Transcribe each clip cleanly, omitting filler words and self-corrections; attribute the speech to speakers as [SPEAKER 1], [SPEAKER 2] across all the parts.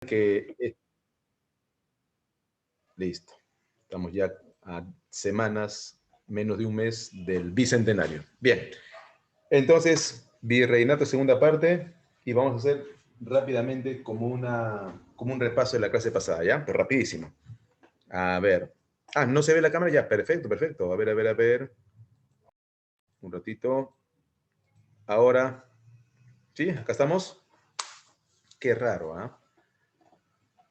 [SPEAKER 1] que... Listo. Estamos ya a semanas, menos de un mes del bicentenario. Bien. Entonces, virreinato segunda parte, y vamos a hacer rápidamente como un repaso de la clase pasada, ¿ya? Pero rapidísimo. A ver. Ah, ¿no se ve la cámara? Ya, perfecto, perfecto. A ver, a ver, a ver. Un ratito. Ahora. ¿Sí? ¿Acá estamos? Qué raro, ¿ah?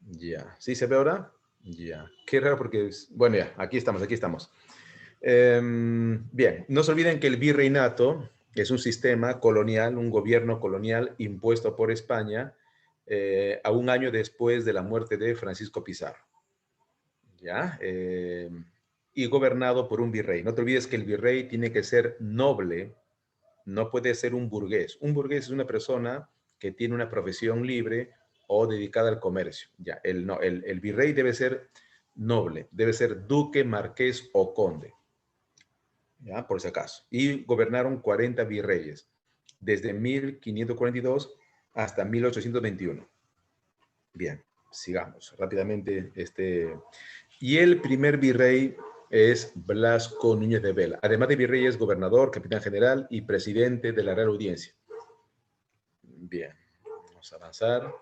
[SPEAKER 1] Ya. ¿Sí se ve ahora? Ya. Qué raro porque... Bueno, ya. Aquí estamos, aquí estamos. Bien. No se olviden que el virreinato es un sistema colonial, un gobierno colonial impuesto por España a un año después de la muerte de Francisco Pizarro. ¿Ya? Y gobernado por un virrey. No te olvides que el virrey tiene que ser noble, no puede ser un burgués. Un burgués es una persona que tiene una profesión libre o dedicada al comercio. Ya, no, el virrey debe ser noble, debe ser duque, marqués o conde. ¿Ya? Por si acaso. Y gobernaron 40 virreyes, desde 1542 hasta 1821. Bien, sigamos rápidamente. Y el primer virrey es Blasco Núñez de Vela. Además de virrey, es gobernador, capitán general y presidente de la Real Audiencia. Bien, vamos a avanzar.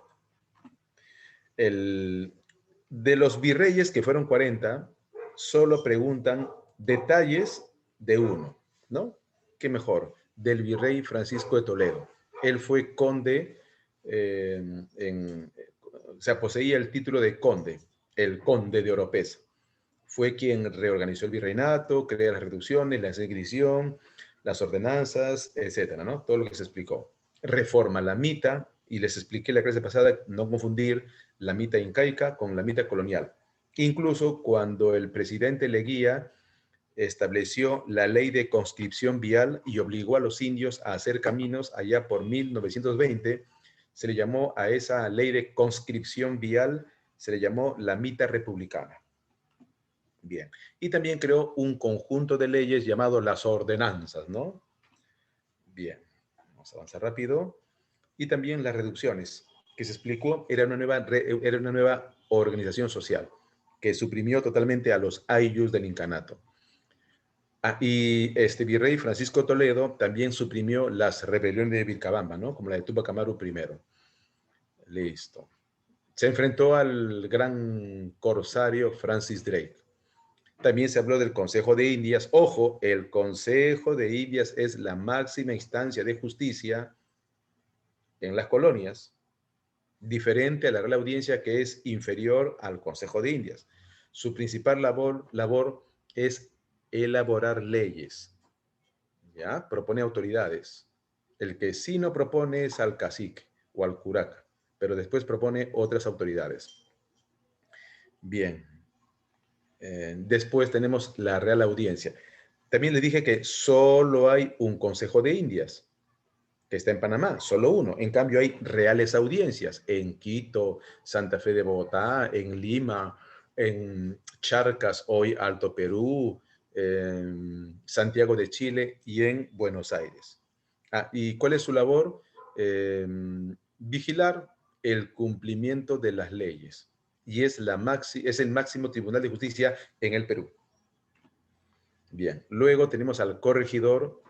[SPEAKER 1] De los virreyes, que fueron 40, solo preguntan detalles de uno, ¿no? ¿Qué mejor? Del virrey Francisco de Toledo. Él fue conde, o sea, poseía el título de conde, el conde de Oropesa. Fue quien reorganizó el virreinato, crea las reducciones, la sedición, las ordenanzas, etcétera, ¿no? Todo lo que se explicó. Reforma la mita, y les expliqué la clase pasada, no confundir la mita incaica con la mita colonial. Incluso cuando el presidente Leguía estableció la ley de conscripción vial y obligó a los indios a hacer caminos allá por 1920, se le llamó a esa ley de conscripción vial, se le llamó la mita republicana. Bien. Y también creó un conjunto de leyes llamado las ordenanzas, ¿no? Bien. Vamos a avanzar rápido. Y también las reducciones, que se explicó, era una nueva organización social, que suprimió totalmente a los ayllus del incanato. Ah, y este virrey Francisco Toledo también suprimió las rebeliones de Vilcabamba, ¿no? Como la de Tupac Amaru I. Listo. Se enfrentó al gran corsario Francis Drake. También se habló del Consejo de Indias. Ojo, el Consejo de Indias es la máxima instancia de justicia en las colonias, diferente a la Real Audiencia, que es inferior al Consejo de Indias. Su principal labor es elaborar leyes, ¿ya? Propone autoridades. El que sí no propone es al cacique o al curaca, pero después propone otras autoridades. Bien. Después tenemos la Real Audiencia. También les dije que solo hay un Consejo de Indias, que está en Panamá, solo uno. En cambio, hay reales audiencias en Quito, Santa Fe de Bogotá, en Lima, en Charcas, hoy Alto Perú, en Santiago de Chile y en Buenos Aires. Ah, ¿y cuál es su labor? Vigilar el cumplimiento de las leyes. Y es el máximo tribunal de justicia en el Perú. Bien, luego tenemos al corregidor,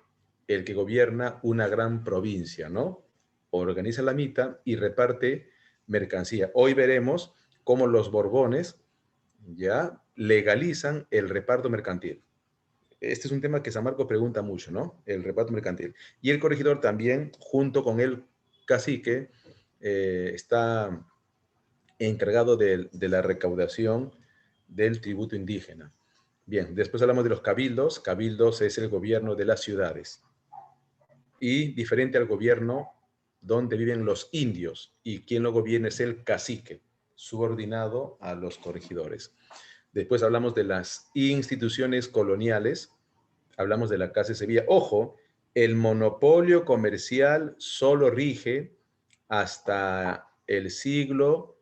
[SPEAKER 1] el que gobierna una gran provincia, ¿no? Organiza la mita y reparte mercancía. Hoy veremos cómo los Borbones ya legalizan el reparto mercantil. Este es un tema que San Marcos pregunta mucho, ¿no? El reparto mercantil. Y el corregidor también, junto con el cacique, está encargado de la recaudación del tributo indígena. Bien, después hablamos de los cabildos. Cabildos es el gobierno de las ciudades. Y diferente al gobierno donde viven los indios, y quien lo gobierna es el cacique, subordinado a los corregidores. Después hablamos de las instituciones coloniales, hablamos de la Casa de Sevilla. Ojo, el monopolio comercial solo rige hasta el siglo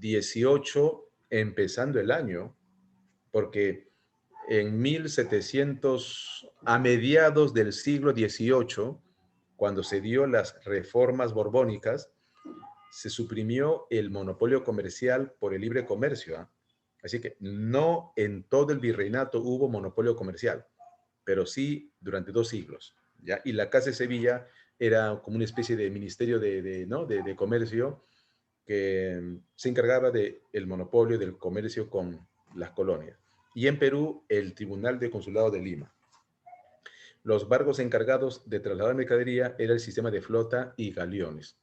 [SPEAKER 1] XVIII, empezando el año, porque en 1700, a mediados del siglo XVIII, cuando se dio las reformas borbónicas, se suprimió el monopolio comercial por el libre comercio. ¿Ah? Así que no en todo el virreinato hubo monopolio comercial, pero sí durante 2 siglos. ¿Ya? Y la Casa de Sevilla era como una especie de ministerio ¿no? de comercio que se encargaba del monopolio del comercio con las colonias. Y en Perú, el Tribunal de Consulado de Lima. Los barcos encargados de trasladar mercadería era el sistema de flota y galeones.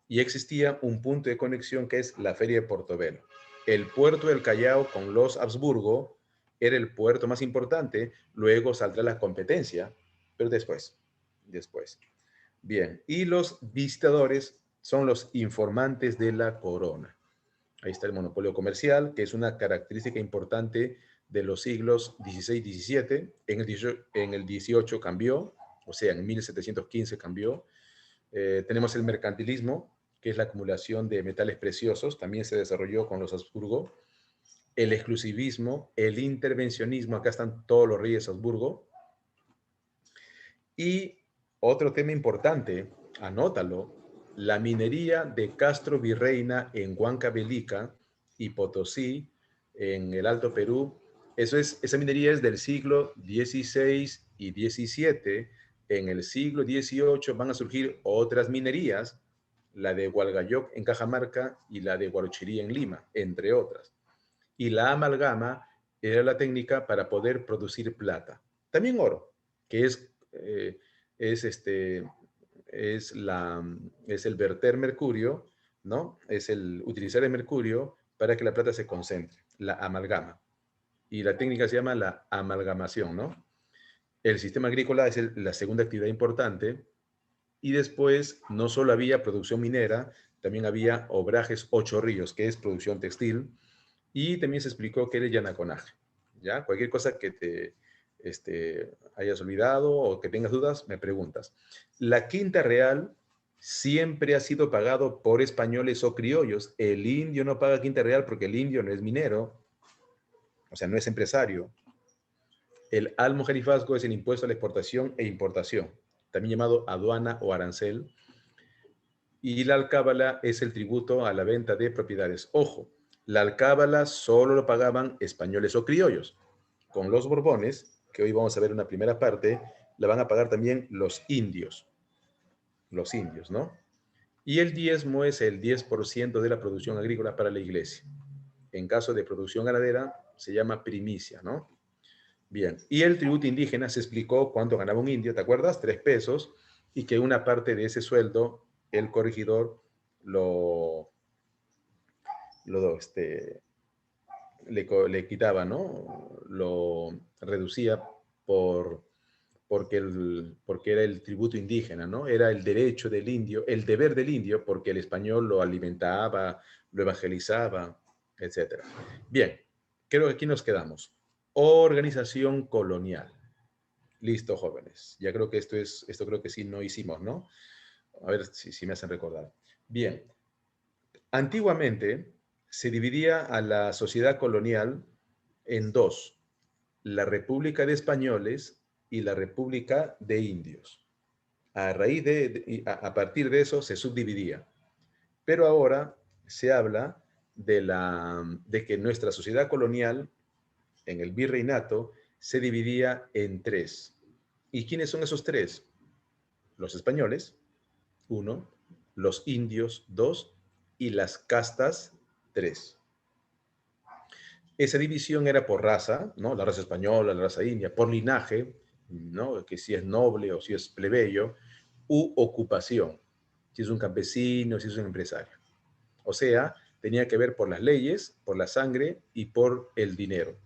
[SPEAKER 1] Y existía un punto de conexión que es la Feria de Portobelo. El puerto del Callao con los Habsburgo era el puerto más importante, luego saldrá la competencia, pero después. Bien, y los visitadores son los informantes de la corona. Ahí está el monopolio comercial, que es una característica importante de los siglos XVI y XVII. En el 18 cambió, o sea, en 1715 cambió. Tenemos el mercantilismo, que es la acumulación de metales preciosos, también se desarrolló con los Habsburgo. El exclusivismo, el intervencionismo, acá están todos los reyes Habsburgo. Y otro tema importante, anótalo, la minería de Castro Virreina en Huancavelica y Potosí, en el Alto Perú. Esa minería es del siglo XVI y XVII. En el siglo XVIII van a surgir otras minerías, la de Hualgayoc en Cajamarca y la de Huarochirí en Lima, entre otras. Y la amalgama era la técnica para poder producir plata. También oro, que es, este, es el verter mercurio, ¿no? Es el utilizar el mercurio para que la plata se concentre, la amalgama. Y la técnica se llama la amalgamación, ¿no? El sistema agrícola es la segunda actividad importante. Y después no solo había producción minera, también había obrajes o chorrillos, que es producción textil, y también se explicó qué era el yanaconaje. ¿Ya? Cualquier cosa que te hayas olvidado o que tengas dudas, me preguntas. La quinta real siempre ha sido pagado por españoles o criollos. El indio no paga quinta real porque el indio no es minero, o sea, no es empresario. El almojarifazgo es el impuesto a la exportación e importación, también llamado aduana o arancel. Y la alcábala es el tributo a la venta de propiedades. Ojo, la alcábala solo lo pagaban españoles o criollos. Con los Borbones, que hoy vamos a ver una primera parte, la van a pagar también los indios, ¿no? Y el diezmo es el 10% de la producción agrícola para la iglesia. En caso de producción ganadera, se llama primicia, ¿no? Bien, y el tributo indígena se explicó cuánto ganaba un indio, ¿te acuerdas? 3 pesos, y que una parte de ese sueldo, el corregidor lo, lo le quitaba, ¿no? Lo reducía porque era el tributo indígena, ¿no? Era el derecho del indio, el deber del indio, porque el español lo alimentaba, lo evangelizaba, etc. Bien, creo que aquí nos quedamos. Organización colonial. Listo, jóvenes. Ya creo que esto creo que sí no hicimos, ¿no? A ver si me hacen recordar. Bien, antiguamente se dividía a la sociedad colonial en dos, la República de Españoles y la República de Indios. A partir de eso se subdividía. Pero ahora se habla de que nuestra sociedad colonial en el virreinato se dividía en tres. ¿Y quiénes son esos tres? Los españoles, uno, los indios, dos, y las castas, tres. Esa división era por raza, ¿no? La raza española, la raza india, por linaje, ¿no? Que si es noble o si es plebeyo, u ocupación, si es un campesino, si es un empresario. O sea, tenía que ver por las leyes, por la sangre y por el dinero.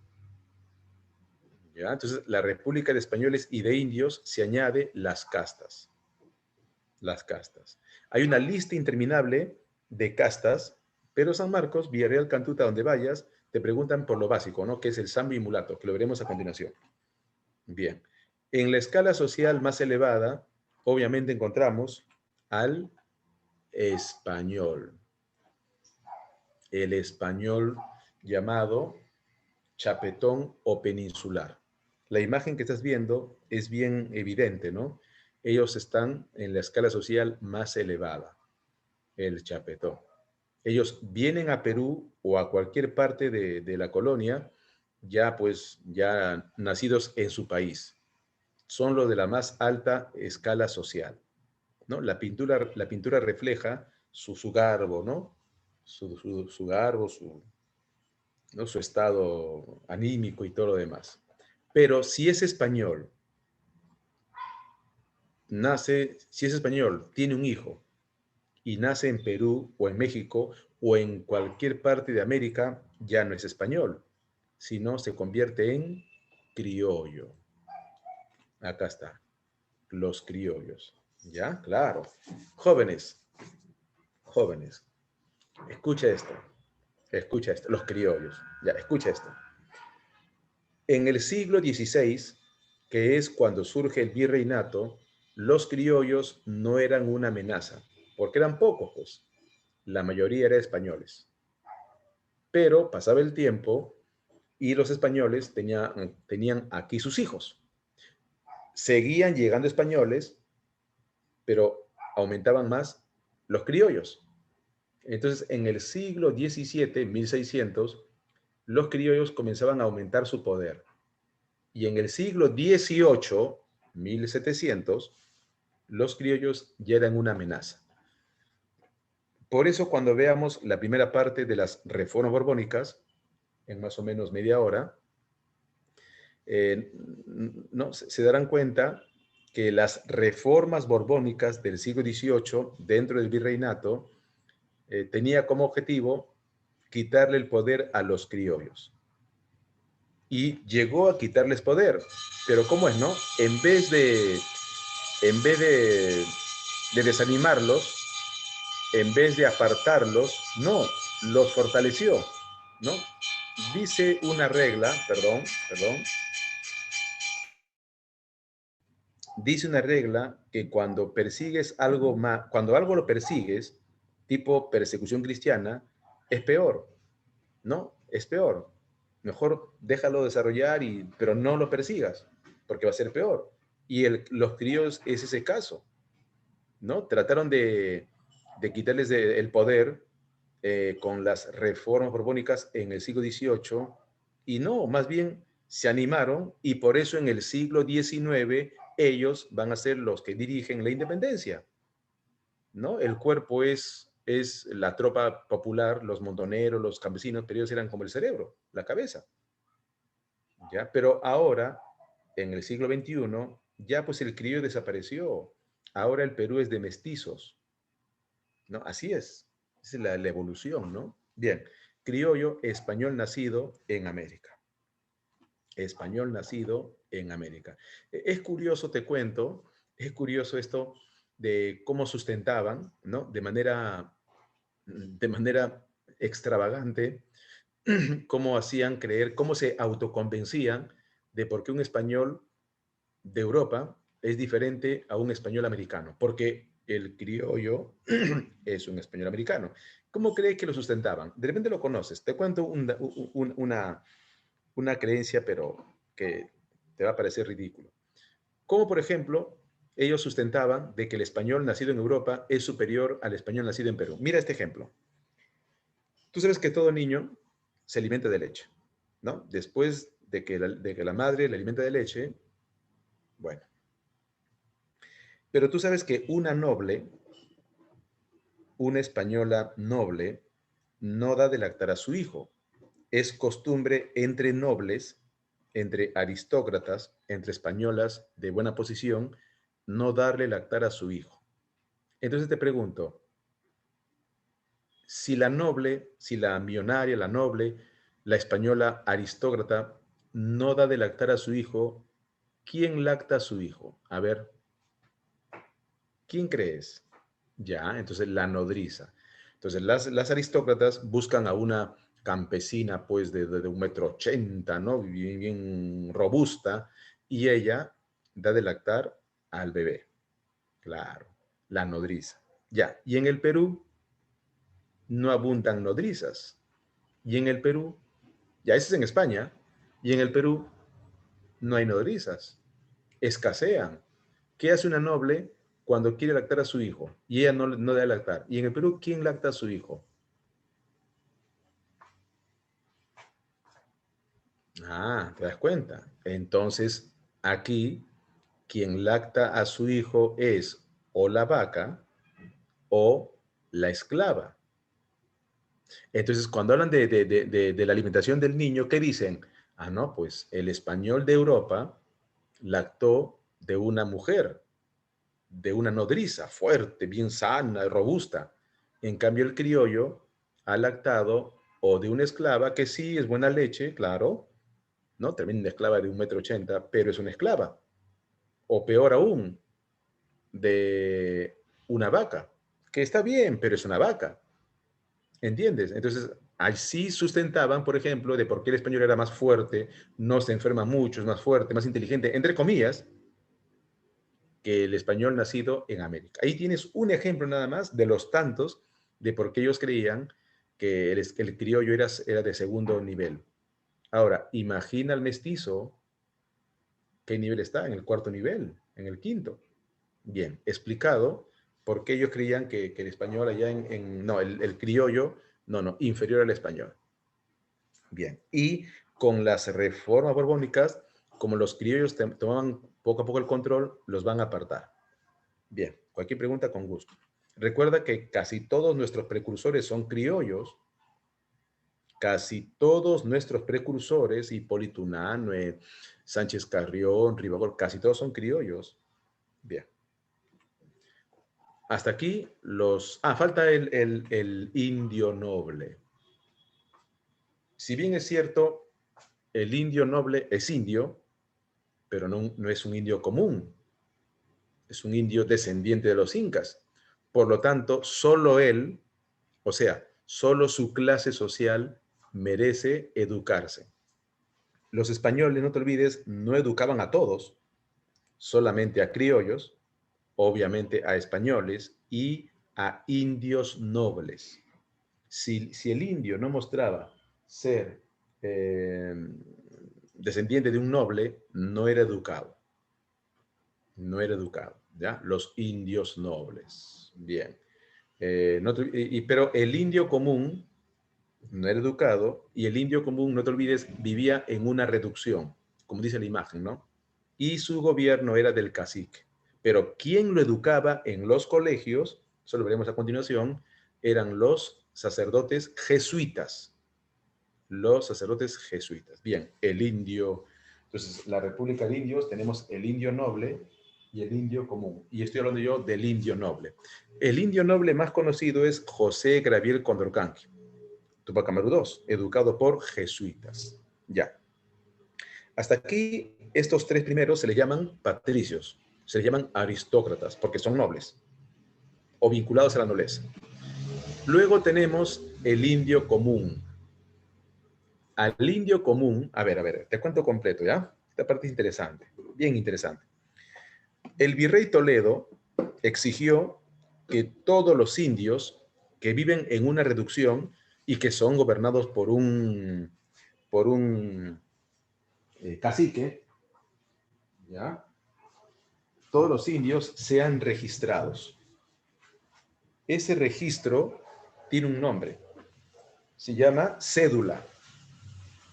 [SPEAKER 1] ¿Ya? Entonces, la República de Españoles y de Indios se añade las castas. Las castas. Hay una lista interminable de castas, pero San Marcos, Villarreal, Cantuta, donde vayas, te preguntan por lo básico, ¿no? Que es el sambo y mulato, que lo veremos a continuación. Bien. En la escala social más elevada, obviamente encontramos al español. El español llamado chapetón o peninsular. La imagen que estás viendo es bien evidente, ¿no? Ellos están en la escala social más elevada. el chapetón. Ellos vienen a Perú o a cualquier parte de la colonia, ya pues, ya nacidos en su país. Son los de la más alta escala social, ¿no? La pintura refleja su garbo, ¿no? Su garbo, ¿no? Su estado anímico y todo lo demás. Pero si es español, si es español, tiene un hijo y nace en Perú o en México o en cualquier parte de América, ya no es español, sino se convierte en criollo. Acá está, los criollos. ¿Ya? Claro. Jóvenes, jóvenes, escucha esto, los criollos. Ya, escucha esto. En el siglo XVI, que es cuando surge el virreinato, los criollos no eran una amenaza, porque eran pocos, pues. La mayoría eran españoles. Pero pasaba el tiempo y los españoles tenían aquí sus hijos. Seguían llegando españoles, pero aumentaban más los criollos. Entonces, en el siglo XVII, 1600, los criollos comenzaban a aumentar su poder. Y en el siglo XVIII, 1700, los criollos ya eran una amenaza. Por eso, cuando veamos la primera parte de las reformas borbónicas, en más o menos media hora, no, se darán cuenta que las reformas borbónicas del siglo XVIII, dentro del virreinato, tenía como objetivo quitarle el poder a los criollos. Y llegó a quitarles poder. Pero ¿cómo es, no? En vez de desanimarlos, en vez de apartarlos, no, los fortaleció, ¿no? Dice una regla, perdón, dice una regla que cuando persigues algo más, cuando algo lo persigues, tipo persecución cristiana, es peor, ¿no? Es peor. Mejor déjalo desarrollar, pero no lo persigas, porque va a ser peor. Y los críos es ese caso, ¿no? Trataron de quitarles el poder con las reformas borbónicas en el siglo XVIII y no, más bien se animaron y por eso en el siglo XIX ellos van a ser los que dirigen la independencia, ¿no? El cuerpo es la tropa popular, los montoneros, los campesinos, pero ellos eran como el cerebro, la cabeza, ¿ya? Pero ahora, en el siglo XXI, ya pues el criollo desapareció. Ahora el Perú es de mestizos, ¿no? Así es. Esa es la evolución, ¿no? Bien, criollo, español nacido en América. Español nacido en América. Es curioso, te cuento, es curioso esto de cómo sustentaban, ¿no? De manera extravagante, cómo hacían creer, cómo se autoconvencían de por qué un español de Europa es diferente a un español americano, porque el criollo es un español americano. ¿Cómo cree que lo sustentaban? De repente lo conoces. Te cuento una creencia, pero que te va a parecer ridículo. Como por ejemplo, ellos sustentaban de que el español nacido en Europa es superior al español nacido en Perú. Mira este ejemplo. Tú sabes que todo niño se alimenta de leche, ¿no? Después de que la madre le alimenta de leche, bueno. Pero tú sabes que una española noble, no da de lactar a su hijo. Es costumbre entre nobles, entre aristócratas, entre españolas de buena posición, no darle lactar a su hijo. Entonces te pregunto, si la noble, si la millonaria, la noble, la española aristócrata, no da de lactar a su hijo, ¿quién lacta a su hijo? A ver, ¿quién crees? Ya, entonces la nodriza. Entonces las aristócratas buscan a una campesina pues de 1,80 m, ¿no? Bien, bien robusta, y ella da de lactar al bebé. Claro, la nodriza. Ya, y en el Perú no abundan nodrizas. Y en el Perú, ya eso es en España, y en el Perú no hay nodrizas. Escasean. ¿Qué hace una noble? cuando quiere lactar a su hijo y ella no debe lactar? Y en el Perú, ¿quién lacta a su hijo? Ah, ¿te das cuenta? Entonces, aquí, quien lacta a su hijo es o la vaca o la esclava. Entonces, cuando hablan de la alimentación del niño, ¿qué dicen? Ah, no, pues el español de Europa lactó de una mujer, de una nodriza, fuerte, bien sana, robusta. En cambio, el criollo ha lactado o de una esclava que sí es buena leche, claro, ¿no? También una esclava de 1,80 m, pero es una esclava. O peor aún, de una vaca, que está bien, pero es una vaca. ¿Entiendes? Entonces, así sustentaban, por ejemplo, de por qué el español era más fuerte, no se enferma mucho, es más fuerte, más inteligente, entre comillas, que el español nacido en América. Ahí tienes un ejemplo nada más de los tantos de por qué ellos creían que el criollo era de segundo nivel. Ahora, imagina al mestizo, ¿qué nivel está? En el cuarto nivel, en el quinto. Bien, explicado por qué ellos creían que el español allá no, el criollo, no, inferior al español. Bien, y con las reformas borbónicas, como los criollos tomaban poco a poco el control, los van a apartar. Bien, cualquier pregunta con gusto. Recuerda que casi todos nuestros precursores son criollos, casi todos nuestros precursores, Hipólito Unanue, Sánchez Carrión, Ribagor, casi todos son criollos. Bien. Hasta aquí los... Ah, falta el indio noble. Si bien es cierto, el indio noble es indio, pero no es un indio común. Es un indio descendiente de los incas. Por lo tanto, solo él, o sea, solo su clase social merece educarse. Los españoles, no te olvides, no educaban a todos, solamente a criollos, obviamente a españoles y a indios nobles. Si el indio no mostraba ser descendiente de un noble, no era educado. No era educado, ¿ya? Los indios nobles. Bien. Pero el indio común no era educado y el indio común, no te olvides, vivía en una reducción, como dice la imagen, ¿no? Y su gobierno era del cacique. Pero quien lo educaba en los colegios, eso lo veremos a continuación, eran los sacerdotes jesuitas. Los sacerdotes jesuitas. Bien, el indio. Entonces, la República de Indios, tenemos el indio noble y el indio común. Y estoy hablando yo del indio noble. El indio noble más conocido es José Gabriel Condorcanqui, Tupac Amaru II, educado por jesuitas. Ya. Hasta aquí, estos tres primeros se les llaman patricios, se les llaman aristócratas, porque son nobles o vinculados a la nobleza. Luego tenemos el indio común. Al indio común, a ver, te cuento completo, ¿ya? Esta parte es interesante, bien interesante. El virrey Toledo exigió que todos los indios que viven en una reducción y que son gobernados por un cacique, ¿ya? Todos los indios sean registrados. Ese registro tiene un nombre, se llama cédula.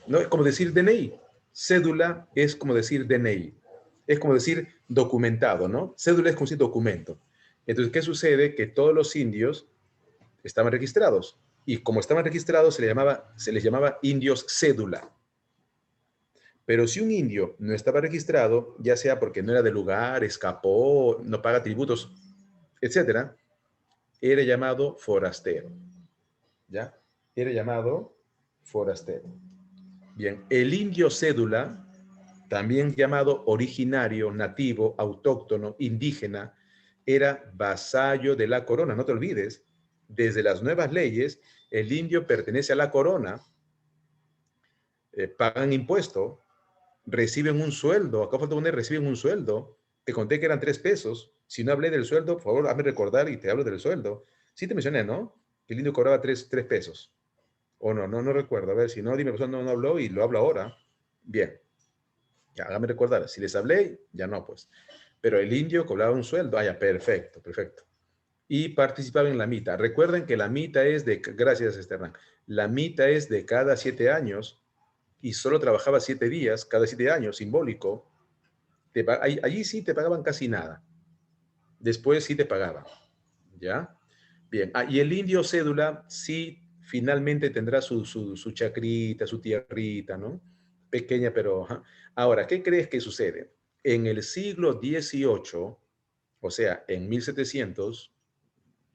[SPEAKER 1] No es como decir DNI. Cédula es como decir DNI. Es como decir documentado, ¿no? Cédula es como decir documento. Entonces, ¿qué sucede? Que todos los indios estaban registrados. Y como estaban registrados, se les llamaba indios cédula. Pero si un indio no estaba registrado, ya sea porque no era del lugar, escapó, no paga tributos, etcétera, era llamado forastero. ¿Ya? Era llamado forastero. Bien, el indio cédula, también llamado originario, nativo, autóctono, indígena, era vasallo de la corona. No te olvides, desde las nuevas leyes, el indio pertenece a la corona, pagan impuesto, reciben un sueldo. Acá falta poner, reciben un sueldo. Te conté que eran 3 pesos. Si no hablé del sueldo, por favor, hazme recordar y te hablo del sueldo. Sí te mencioné, ¿no? Que el indio cobraba 3 pesos. O no recuerdo. A ver, si no, dime, pues no habló y lo hablo ahora. Bien. Ya, hágame recordar. Si les hablé, ya no, pues. pero el indio cobraba un sueldo. Ah, ya, perfecto, perfecto. Y participaba en la mita. Recuerden que la mita es de, gracias Esteban, la mita es de cada 7 años y solo trabajaba 7 días, cada 7 años, simbólico. Allí sí te pagaban casi nada. Después sí te pagaban, ¿ya? Bien, y el indio cédula sí finalmente tendrá su chacrita, su tierrita, ¿no? Pequeña, pero... ajá. Ahora, ¿qué crees que sucede? En el siglo XVIII, o sea, en 1700,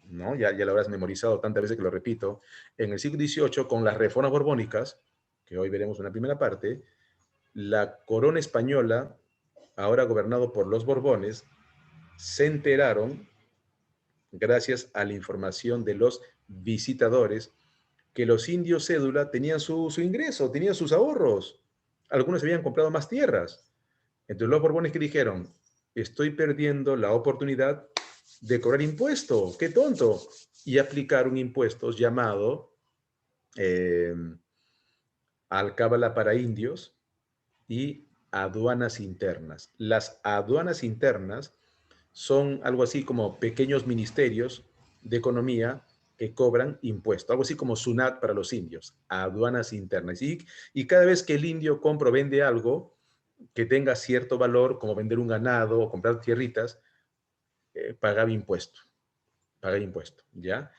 [SPEAKER 1] ¿no? Ya lo habrás memorizado tantas veces que lo repito, en el siglo XVIII, con las reformas borbónicas, que hoy veremos una primera parte, la corona española, ahora gobernado por los Borbones, se enteraron, gracias a la información de los visitadores, que los indios cédula tenían su ingreso, tenían sus ahorros. Algunos habían comprado más tierras. Entonces los Borbones que dijeron, estoy perdiendo la oportunidad de cobrar impuesto, qué tonto. Y aplicaron impuestos llamado eh, alcábala para indios y aduanas internas. Las aduanas internas son algo así como pequeños ministerios de economía que cobran impuestos, algo así como SUNAT para los indios, aduanas internas. Y cada vez que el indio compra o vende algo que tenga cierto valor, como vender un ganado o comprar tierritas, pagaba impuesto, ¿ya?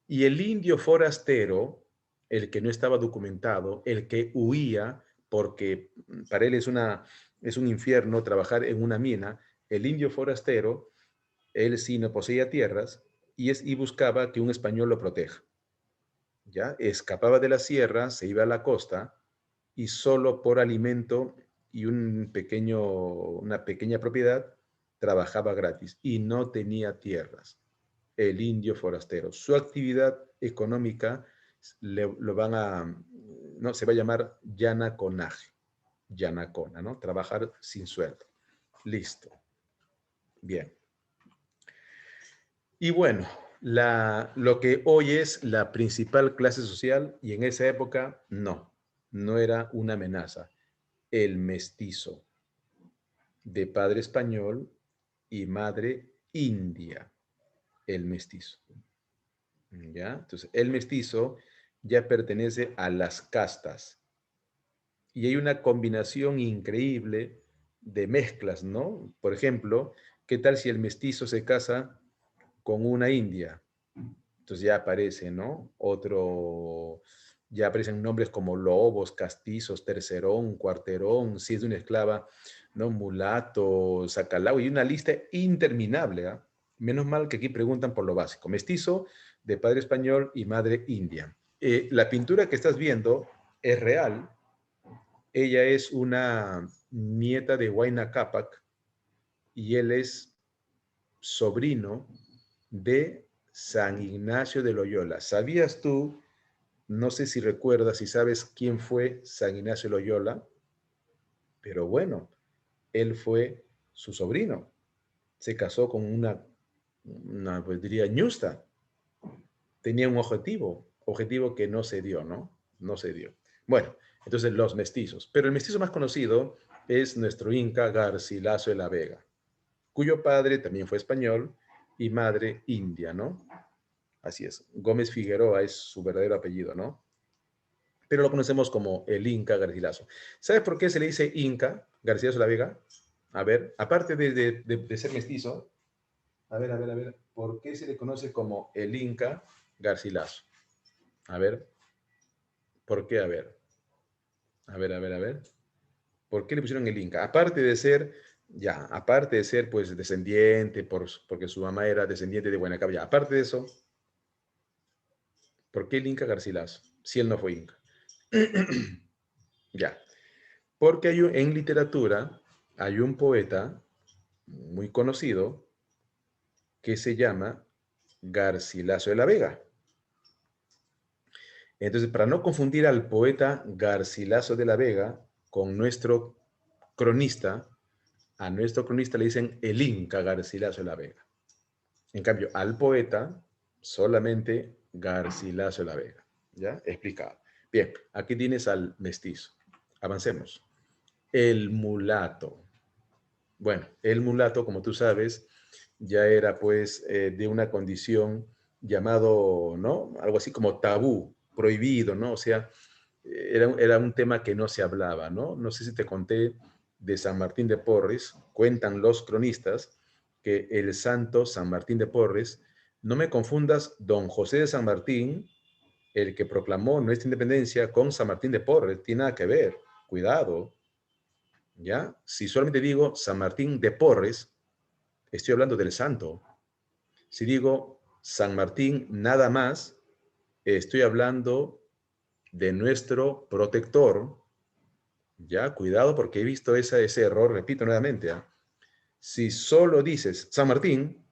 [SPEAKER 1] Y el indio forastero, el que no estaba documentado, el que huía, porque para él es un infierno trabajar en una mina, el indio forastero, él sí no poseía tierras y buscaba que un español lo proteja, ¿ya? Escapaba de la sierra, se iba a la costa y solo por alimento y una pequeña propiedad trabajaba gratis y no tenía tierras. El indio forastero. Su actividad económica lo van a, no, se va a llamar yanaconaje, yanacona, ¿no? Trabajar sin sueldo. Listo. Bien. Y bueno, lo que hoy es la principal clase social, y en esa época no era una amenaza. El mestizo, de padre español y madre india, el mestizo. ¿Ya? Entonces, el mestizo ya pertenece a las castas. Y hay una combinación increíble de mezclas, ¿no? Por ejemplo, ¿qué tal si el mestizo se casa con una india? Entonces ya aparece, ¿no? Ya aparecen nombres como lobos, castizos, tercerón, cuarterón, si es de una esclava, ¿no? Mulato, sacalao, y una lista interminable, ¿ah? Menos mal que aquí preguntan por lo básico. Mestizo de padre español y madre india. La pintura que estás viendo es real. Ella es una nieta de Huayna Cápac y él es sobrino de San Ignacio de Loyola. ¿Sabías tú? No sé si recuerdas, si sabes quién fue San Ignacio de Loyola, pero bueno, él fue su sobrino. Se casó con pues diría, ñusta. Tenía un objetivo que no se dio, ¿no? No se dio. Bueno, entonces los mestizos. Pero el mestizo más conocido es nuestro inca Garcilaso de la Vega, cuyo padre también fue español y madre india, ¿no? Así es. Gómez Figueroa es su verdadero apellido, ¿no? Pero lo conocemos como el Inca Garcilaso. ¿Sabes por qué se le dice Inca Garcilaso de la Vega? A ver, aparte de ser mestizo, a ver, ¿por qué se le conoce como el Inca Garcilaso? A ver, ¿por qué? A ver. ¿Por qué le pusieron el Inca? Aparte de ser pues descendiente, porque su mamá era descendiente de Huayna ya, aparte de eso, ¿por qué el Inca Garcilaso? Si él no fue Inca. Ya, porque en literatura hay un poeta muy conocido que se llama Garcilaso de la Vega. Entonces, para no confundir al poeta Garcilaso de la Vega con nuestro cronista, a nuestro cronista le dicen el Inca Garcilaso de la Vega. En cambio, al poeta solamente Garcilaso de la Vega. ¿Ya? Explicado. Bien, aquí tienes al mestizo. Avancemos. El mulato. Bueno, el mulato, como tú sabes, ya era pues de una condición llamado, ¿no? Algo así como tabú, prohibido, ¿no? O sea, era un tema que no se hablaba, ¿no? No sé si te conté de San Martín de Porres, cuentan los cronistas que el santo San Martín de Porres, no me confundas don José de San Martín, el que proclamó nuestra independencia, con San Martín de Porres, tiene nada que ver, cuidado, ¿ya? Si solamente digo San Martín de Porres, estoy hablando del santo. Si digo San Martín nada más, estoy hablando de nuestro protector, ya, cuidado porque he visto ese error, repito nuevamente, ¿ah? Si solo dices San Martín,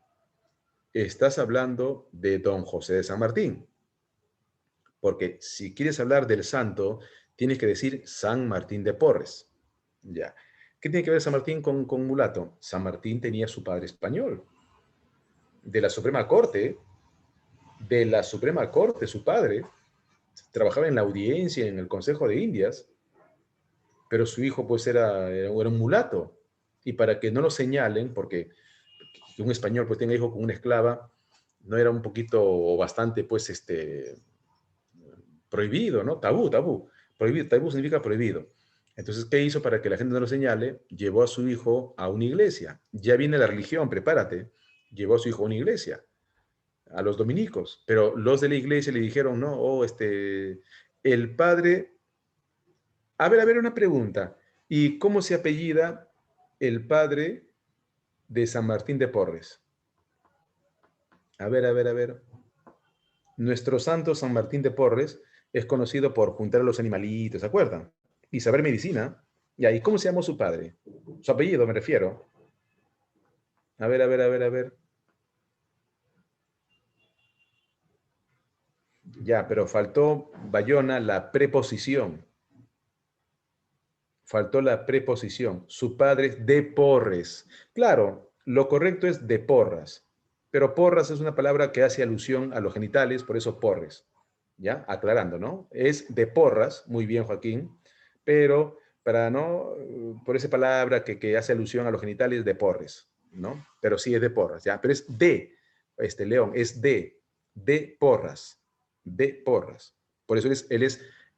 [SPEAKER 1] estás hablando de don José de San Martín, porque si quieres hablar del santo, tienes que decir San Martín de Porres, ya. ¿Qué tiene que ver San Martín con mulato? San Martín tenía su padre español, de la Suprema Corte, su padre, trabajaba en la audiencia, en el Consejo de Indias, pero su hijo pues era un mulato. Y para que no lo señalen, porque que un español pues tenga hijo con una esclava, no era un poquito o bastante pues prohibido, ¿no? Tabú, tabú. Prohibido, tabú significa prohibido. Entonces, ¿qué hizo para que la gente no lo señale? Llevó a su hijo a una iglesia. Ya viene la religión, prepárate. Llevó a su hijo a una iglesia, a los dominicos. Pero los de la iglesia le dijeron, no, el padre. A ver, una pregunta. ¿Y cómo se apellida el padre de San Martín de Porres? A ver. Nuestro santo San Martín de Porres es conocido por juntar a los animalitos, ¿se acuerdan? Y saber medicina. Ya, ¿y cómo se llamó su padre? Su apellido, me refiero. A ver. Ya, pero faltó, Bayona, la preposición. Faltó la preposición. Su padre es de Porres. Claro, lo correcto es de Porras, pero Porras es una palabra que hace alusión a los genitales, por eso Porres. ¿Ya? Aclarando, ¿no? Es de Porras, muy bien, Joaquín, pero para no, por esa palabra que hace alusión a los genitales, de Porres, ¿no? Pero sí es de Porras, ¿ya? Pero es León, es de Porras, de Porras. Por eso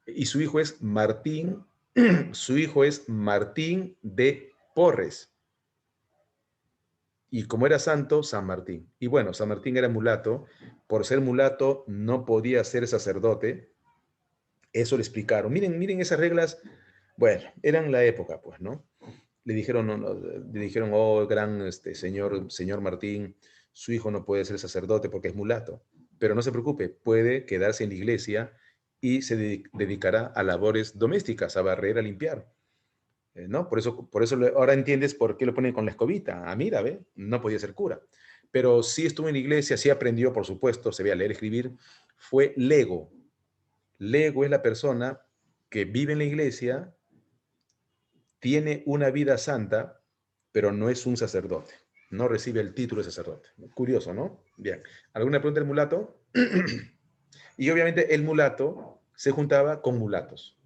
[SPEAKER 1] y su hijo es Martín. Su hijo es Martín de Porres. Y como era santo, San Martín. Y bueno, San Martín era mulato. Por ser mulato, no podía ser sacerdote. Eso le explicaron. Miren esas reglas. Bueno, eran la época, pues, ¿no? Le dijeron, le dijeron, oh, gran señor Martín, su hijo no puede ser sacerdote porque es mulato. Pero no se preocupe, puede quedarse en la iglesia y se dedicará a labores domésticas, a barrer, a limpiar. ¿No? Por eso ahora entiendes por qué lo ponen con la escobita. Ah, mira, ve, no podía ser cura. Pero sí estuvo en la iglesia, sí aprendió, por supuesto, se veía leer, escribir. Fue lego. Lego es la persona que vive en la iglesia, tiene una vida santa, pero no es un sacerdote. No recibe el título de sacerdote. Curioso, ¿no? Bien. ¿Alguna pregunta del mulato? Y obviamente el mulato se juntaba con mulatos.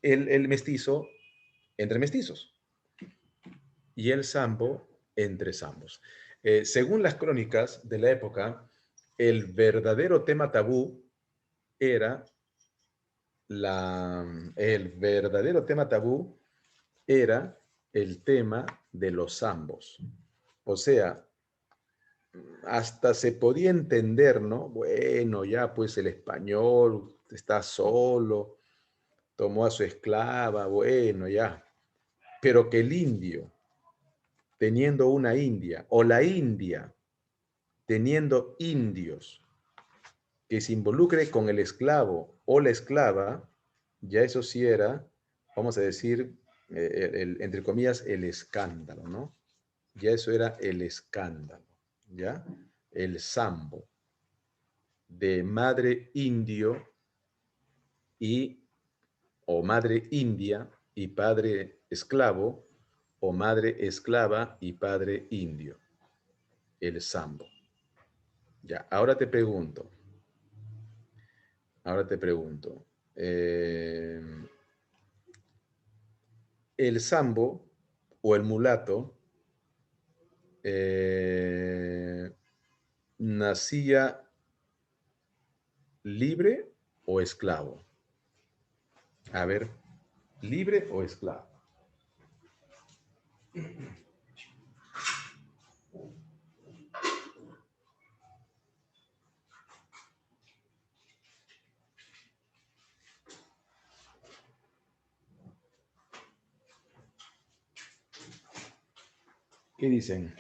[SPEAKER 1] El mestizo entre mestizos. Y el sambo entre zambos. Según las crónicas de la época, el verdadero tema tabú era el verdadero tema tabú era el tema de los zambos. O sea, hasta se podía entender, ¿no? Bueno, ya pues el español está solo, tomó a su esclava, bueno, ya. Pero que el indio, teniendo una India, o la India, teniendo indios, que se involucre con el esclavo o la esclava, ya eso sí era, vamos a decir, entre comillas, el escándalo, ¿no? Ya eso era el escándalo, ¿ya? El sambo de madre indio y o madre india y padre esclavo, o madre esclava y padre indio, el sambo. Ya, ahora te pregunto, eh, el sambo o el mulato nacía libre o esclavo. A ver, libre o esclavo. ¿Qué dicen?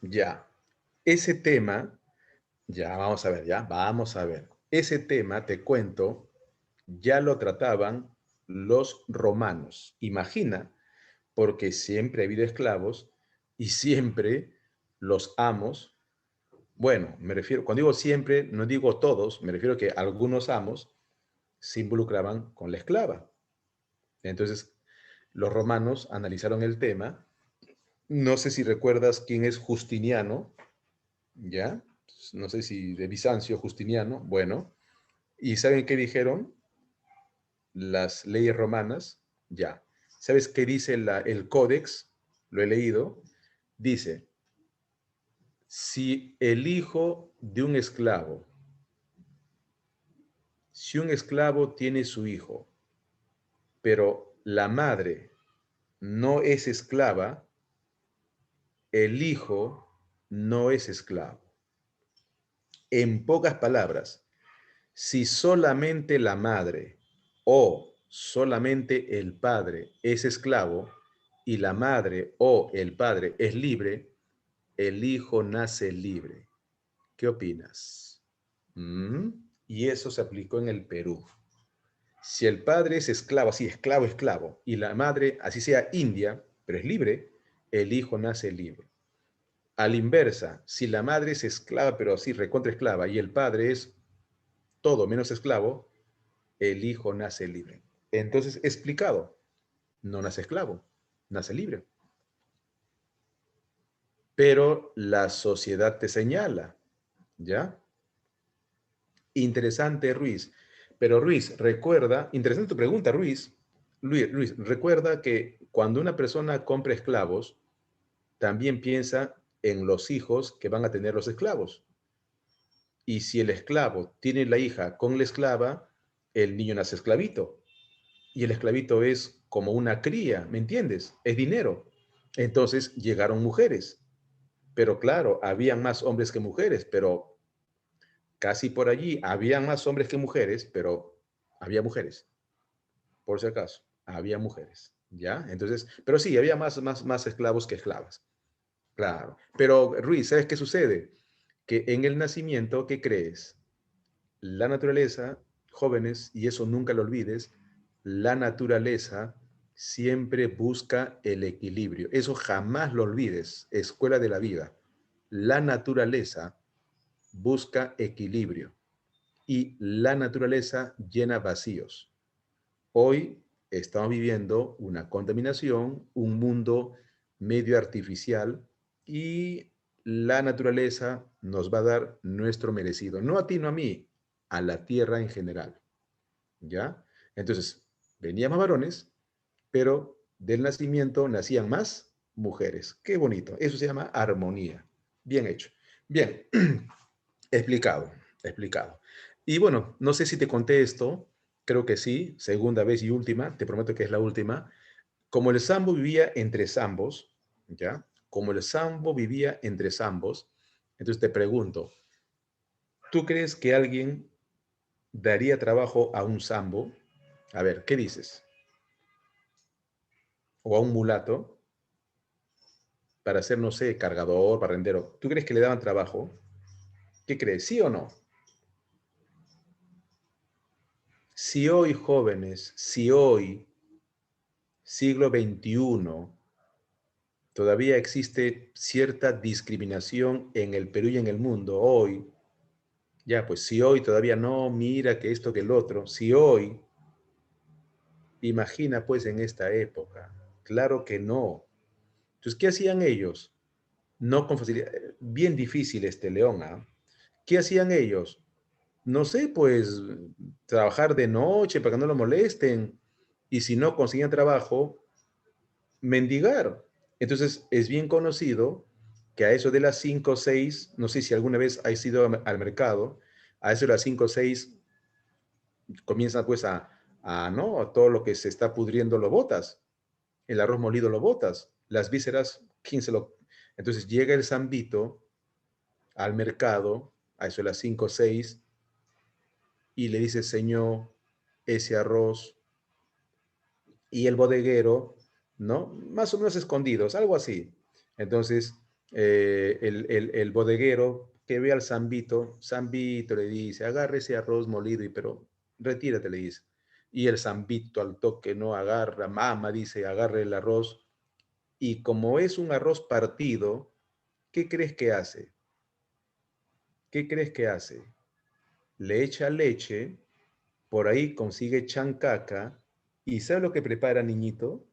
[SPEAKER 1] Ya, ese tema, ya vamos a ver, ya, vamos a ver. Ese tema, te cuento, ya lo trataban los romanos. Imagina, porque siempre ha habido esclavos y siempre los amos, bueno, me refiero, cuando digo siempre, no digo todos, me refiero que algunos amos se involucraban con la esclava. Entonces, los romanos analizaron el tema. No sé si recuerdas quién es Justiniano, ¿ya? No sé si de Bizancio, Justiniano, bueno. ¿Y saben qué dijeron las leyes romanas? Ya. ¿Sabes qué dice el Códex? Lo he leído. Dice, si el hijo de un esclavo, si un esclavo tiene su hijo, pero la madre no es esclava, el hijo no es esclavo. En pocas palabras, si solamente la madre o solamente el padre es esclavo y la madre o el padre es libre, el hijo nace libre. ¿Qué opinas? ¿Mm? Y eso se aplicó en el Perú. Si el padre es esclavo, así esclavo, esclavo, y la madre, así sea india, pero es libre, el hijo nace libre. A la inversa, si la madre es esclava, pero así recontra esclava, y el padre es todo menos esclavo, el hijo nace libre. Entonces, explicado, no nace esclavo, nace libre. Pero la sociedad te señala, ¿ya? Interesante, Ruiz. Pero Ruiz, recuerda, interesante tu pregunta, Ruiz. Luis, recuerda que cuando una persona compra esclavos, también piensa en los hijos que van a tener los esclavos. Y si el esclavo tiene la hija con la esclava, el niño nace esclavito. Y el esclavito es como una cría, ¿me entiendes? Es dinero. Entonces llegaron mujeres. Pero claro, habían más hombres que mujeres, pero casi por allí habían más hombres que mujeres, pero había mujeres, por si acaso, había mujeres, ¿ya? Entonces, pero sí, había más esclavos que esclavas, claro. Pero Ruiz, ¿sabes qué sucede? Que en el nacimiento, ¿qué crees? La naturaleza, jóvenes, y eso nunca lo olvides, la naturaleza siempre busca el equilibrio. Eso jamás lo olvides, escuela de la vida. La naturaleza busca equilibrio y la naturaleza llena vacíos. Hoy estamos viviendo una contaminación, un mundo medio artificial y la naturaleza nos va a dar nuestro merecido. No a ti, no a mí, a la tierra en general. ¿Ya? Entonces, venían más varones, pero del nacimiento nacían más mujeres. Qué bonito. Eso se llama armonía. Bien hecho. Bien, explicado, explicado. Y bueno, no sé si te conté esto, creo que sí, segunda vez y última, te prometo que es la última. Como el sambo vivía entre zambos, ¿ya? Como el sambo vivía entre zambos, entonces te pregunto, ¿tú crees que alguien daría trabajo a un sambo? A ver, ¿qué dices? O a un mulato para ser, no sé, cargador, barrendero. ¿Tú crees que le daban trabajo? ¿Qué crees? ¿Sí o no? Si hoy, jóvenes, si hoy, siglo XXI, todavía existe cierta discriminación en el Perú y en el mundo, hoy, ya, pues si hoy todavía no, mira que esto, que el otro, si hoy, imagina pues en esta época, claro que no. Entonces, ¿qué hacían ellos? No con facilidad, bien difícil este León, ¿ah? ¿Qué hacían ellos? No sé, pues trabajar de noche para que no lo molesten. Y si no conseguían trabajo, mendigar. Entonces, es bien conocido que a eso de las 5 o 6, no sé si alguna vez has ido al mercado, a eso de las 5 o 6 comienza pues ¿no? Todo lo que se está pudriendo lo botas, el arroz molido lo botas, las vísceras, ¿quién se lo...? Entonces llega el zambito al mercado, a eso de las 5 o 6, y le dice, señor, ese arroz, y el bodeguero, ¿no? Más o menos escondidos, algo así. Entonces, el bodeguero que ve al zambito, zambito le dice, agarre ese arroz molido, pero retírate, le dice. Y el zambito al toque no agarra, mama, dice, agarre el arroz. Y como es un arroz partido, ¿qué crees que hace? ¿Qué crees que hace? Le echa leche, por ahí consigue chancaca, y ¿sabe lo que prepara, niñito?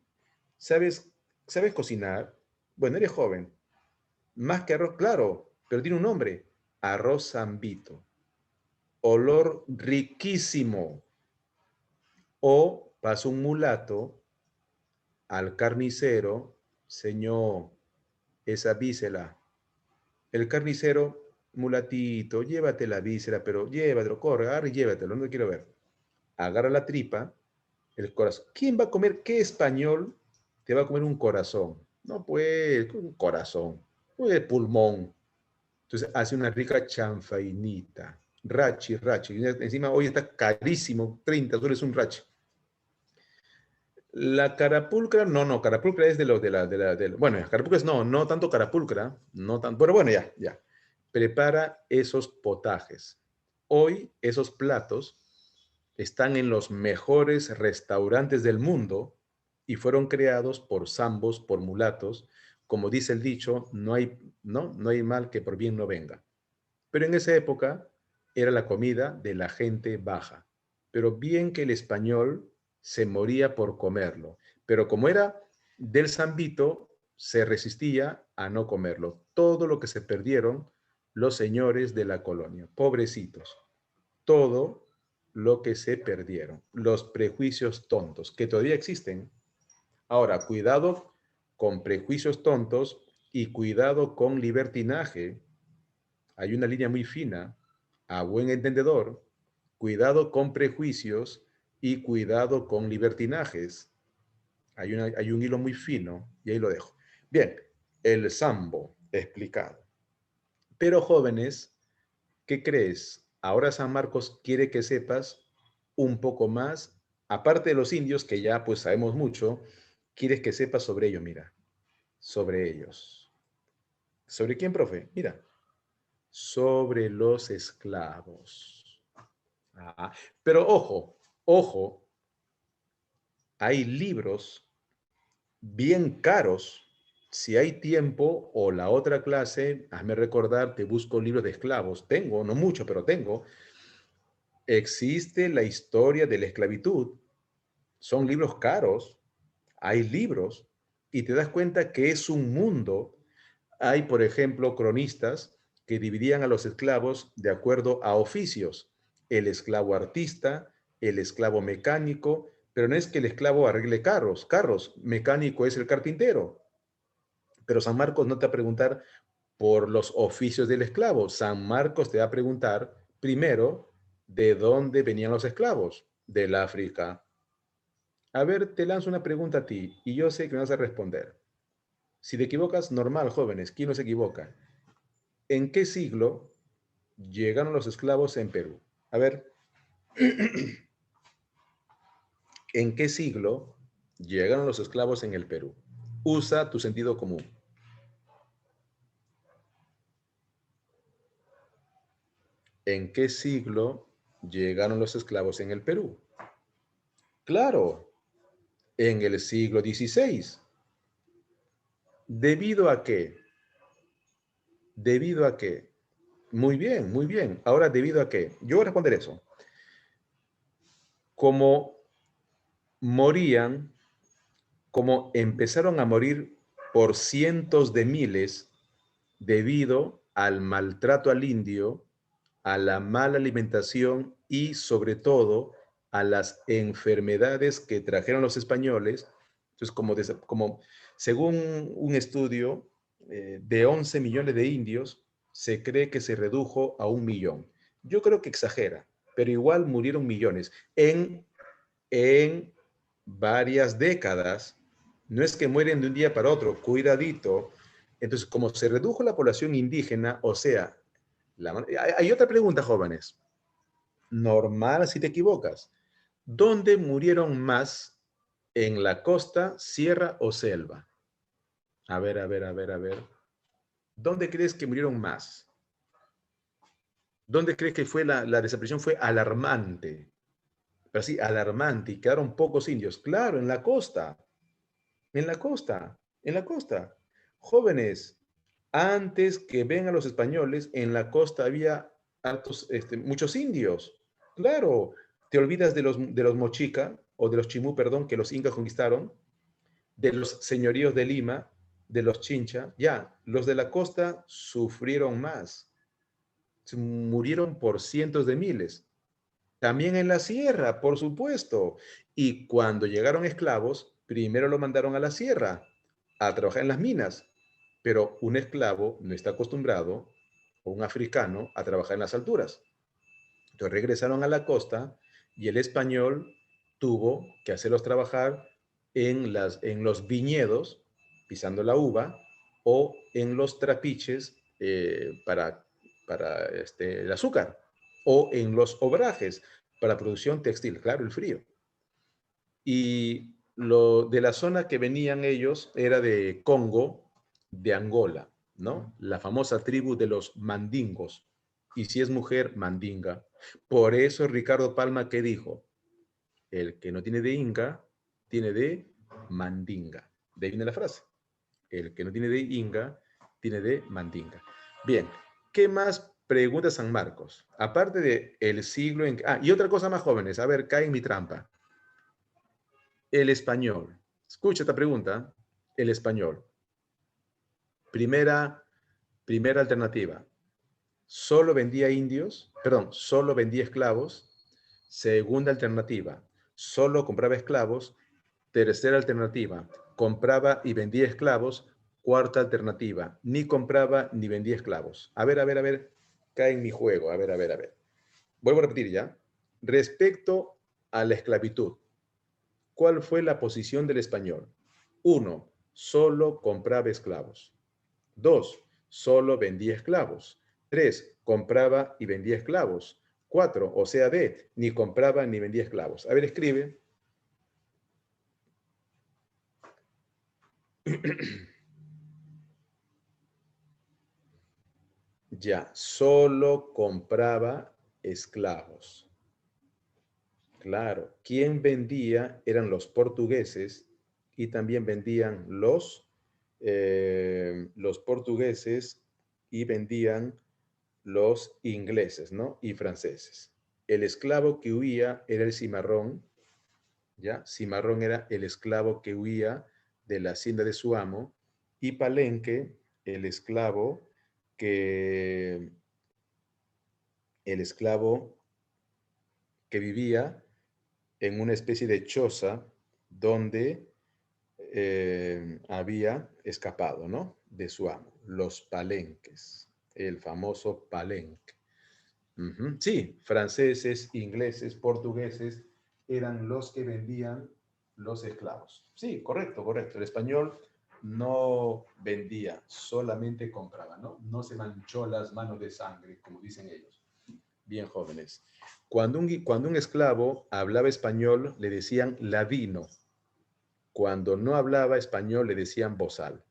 [SPEAKER 1] ¿Sabes, sabes cocinar? Bueno, eres joven. Más que arroz, claro, pero tiene un nombre. Arroz zambito. Olor riquísimo. O pasa un mulato al carnicero, señor, esa víscera. El carnicero, mulatito, llévate la víscera, pero llévatelo, corre, agarra y llévatelo, no quiero ver. Agarra la tripa, el corazón. ¿Quién va a comer? ¿Qué español te va a comer un corazón? No, pues, un corazón. Pues pulmón. Entonces hace una rica chanfainita. Rachi, rachi. Y encima hoy está carísimo, 30 dólares un rachi. La carapulcra, no, carapulcra es de los bueno, carapulcra no tanto carapulcra, no tan, pero bueno, ya. Prepara esos potajes. Hoy esos platos están en los mejores restaurantes del mundo y fueron creados por zambos, por mulatos. Como dice el dicho, no hay mal que por bien no venga. Pero en esa época era la comida de la gente baja. Pero bien que el español se moría por comerlo. Pero como era del zambito, se resistía a no comerlo. Todo lo que se perdieron los señores de la colonia. Pobrecitos. Todo lo que se perdieron. Los prejuicios tontos, que todavía existen. Ahora, cuidado con prejuicios tontos y cuidado con libertinaje. Hay una línea muy fina, a buen entendedor, cuidado con prejuicios y cuidado con libertinajes. Hay un hilo muy fino y ahí lo dejo. Bien, el sambo explicado. Pero jóvenes, ¿qué crees? Ahora San Marcos quiere que sepas un poco más, aparte de los indios, que ya pues sabemos mucho, quieres que sepas sobre ellos, mira, sobre ellos. ¿Sobre quién, profe? Mira, sobre los esclavos. Ah, pero ojo, hay libros bien caros. Si hay tiempo o la otra clase, hazme recordar, te busco libros de esclavos. Tengo, no mucho, pero tengo. Existe la historia de la esclavitud. Son libros caros. Hay libros y te das cuenta que es un mundo. Hay, por ejemplo, cronistas que dividían a los esclavos de acuerdo a oficios. El esclavo artista, el esclavo mecánico, pero no es que el esclavo arregle carros, mecánico es el carpintero. Pero San Marcos no te va a preguntar por los oficios del esclavo. San Marcos te va a preguntar primero de dónde venían los esclavos, del África. A ver, te lanzo una pregunta a ti y yo sé que me vas a responder. Si te equivocas, normal, jóvenes, ¿quién no se equivoca? ¿En qué siglo llegaron los esclavos en Perú? A ver, ¿en qué siglo llegaron los esclavos en el Perú? Usa tu sentido común. ¿En qué siglo llegaron los esclavos en el Perú? Claro, en el siglo XVI. ¿Debido a qué? ¿Debido a qué? Muy bien, muy bien. Ahora, ¿debido a qué? Yo voy a responder eso. Como morían, como empezaron a morir por cientos de miles debido al maltrato al indio, a la mala alimentación y sobre todo a las enfermedades que trajeron los españoles, Entonces, como según un estudio de 11 millones de indios, se cree que se redujo a 1 millón. Yo creo que exagera, pero igual murieron millones en varias décadas. No es que mueren de un día para otro, cuidadito. Entonces, como se redujo la población indígena, o sea, hay otra pregunta, jóvenes. Normal si te equivocas. ¿Dónde murieron más? ¿En la costa, sierra o selva? A ver, a ver, a ver, a ver. ¿Dónde crees que murieron más? ¿Dónde crees que fue la desaparición? Fue alarmante. Pero sí, alarmante. Y quedaron pocos indios. Claro, en la costa. En la costa. En la costa. Jóvenes, antes que vengan los españoles, en la costa había muchos indios. Claro, te olvidas de los Mochica, o de los Chimú, perdón, que los incas conquistaron, de los señoríos de Lima, de los Chincha. Ya, los de la costa sufrieron más. Se murieron por cientos de miles. También en la sierra, por supuesto. Y cuando llegaron esclavos, primero lo mandaron a la sierra a trabajar en las minas. Pero un esclavo no está acostumbrado, o un africano, a trabajar en las alturas. Entonces regresaron a la costa y el español tuvo que hacerlos trabajar en los viñedos, pisando la uva, o en los trapiches para el azúcar, o en los obrajes para producción textil, claro, el frío. Y de la zona que venían ellos era de Congo, de Angola, ¿no? La famosa tribu de los mandingos. Y si es mujer, mandinga. Por eso Ricardo Palma, ¿qué dijo? El que no tiene de inga, tiene de mandinga. De ahí viene la frase. El que no tiene de inga, tiene de mandinga. Bien, ¿qué más pregunta San Marcos? Aparte de el siglo en... Ah, y otra cosa más, jóvenes. A ver, cae en mi trampa. El español. Escucha esta pregunta. El español. Primera alternativa. Solo vendía indios, perdón, solo vendía esclavos. Segunda alternativa. Solo compraba esclavos. Tercera alternativa. Compraba y vendía esclavos. Cuarta alternativa. Ni compraba ni vendía esclavos. A ver, a ver, a ver. Cae en mi juego. A ver, a ver, a ver. Vuelvo a repetir ya. Respecto a la esclavitud. ¿Cuál fue la posición del español? 1. Solo compraba esclavos. 2. Solo vendía esclavos. 3. Compraba y vendía esclavos. 4. O sea, D. Ni compraba ni vendía esclavos. A ver, escribe. Ya, solo compraba esclavos. Claro, quien vendía eran los portugueses y también vendían los portugueses y vendían los ingleses, ¿no? Y franceses. El esclavo que huía era el cimarrón, ¿ya? Cimarrón era el esclavo que huía de la hacienda de su amo, y Palenque, el esclavo que, el esclavo que vivía en una especie de choza donde había escapado, ¿no? De su amo, los palenques, el famoso palenque. Ujú. Sí, franceses, ingleses, portugueses eran los que vendían los esclavos. Sí, correcto, correcto. El español no vendía, solamente compraba, ¿no? No se manchó las manos de sangre, como dicen ellos. Bien, jóvenes. Cuando un esclavo hablaba español, le decían ladino. Cuando no hablaba español, le decían bozal.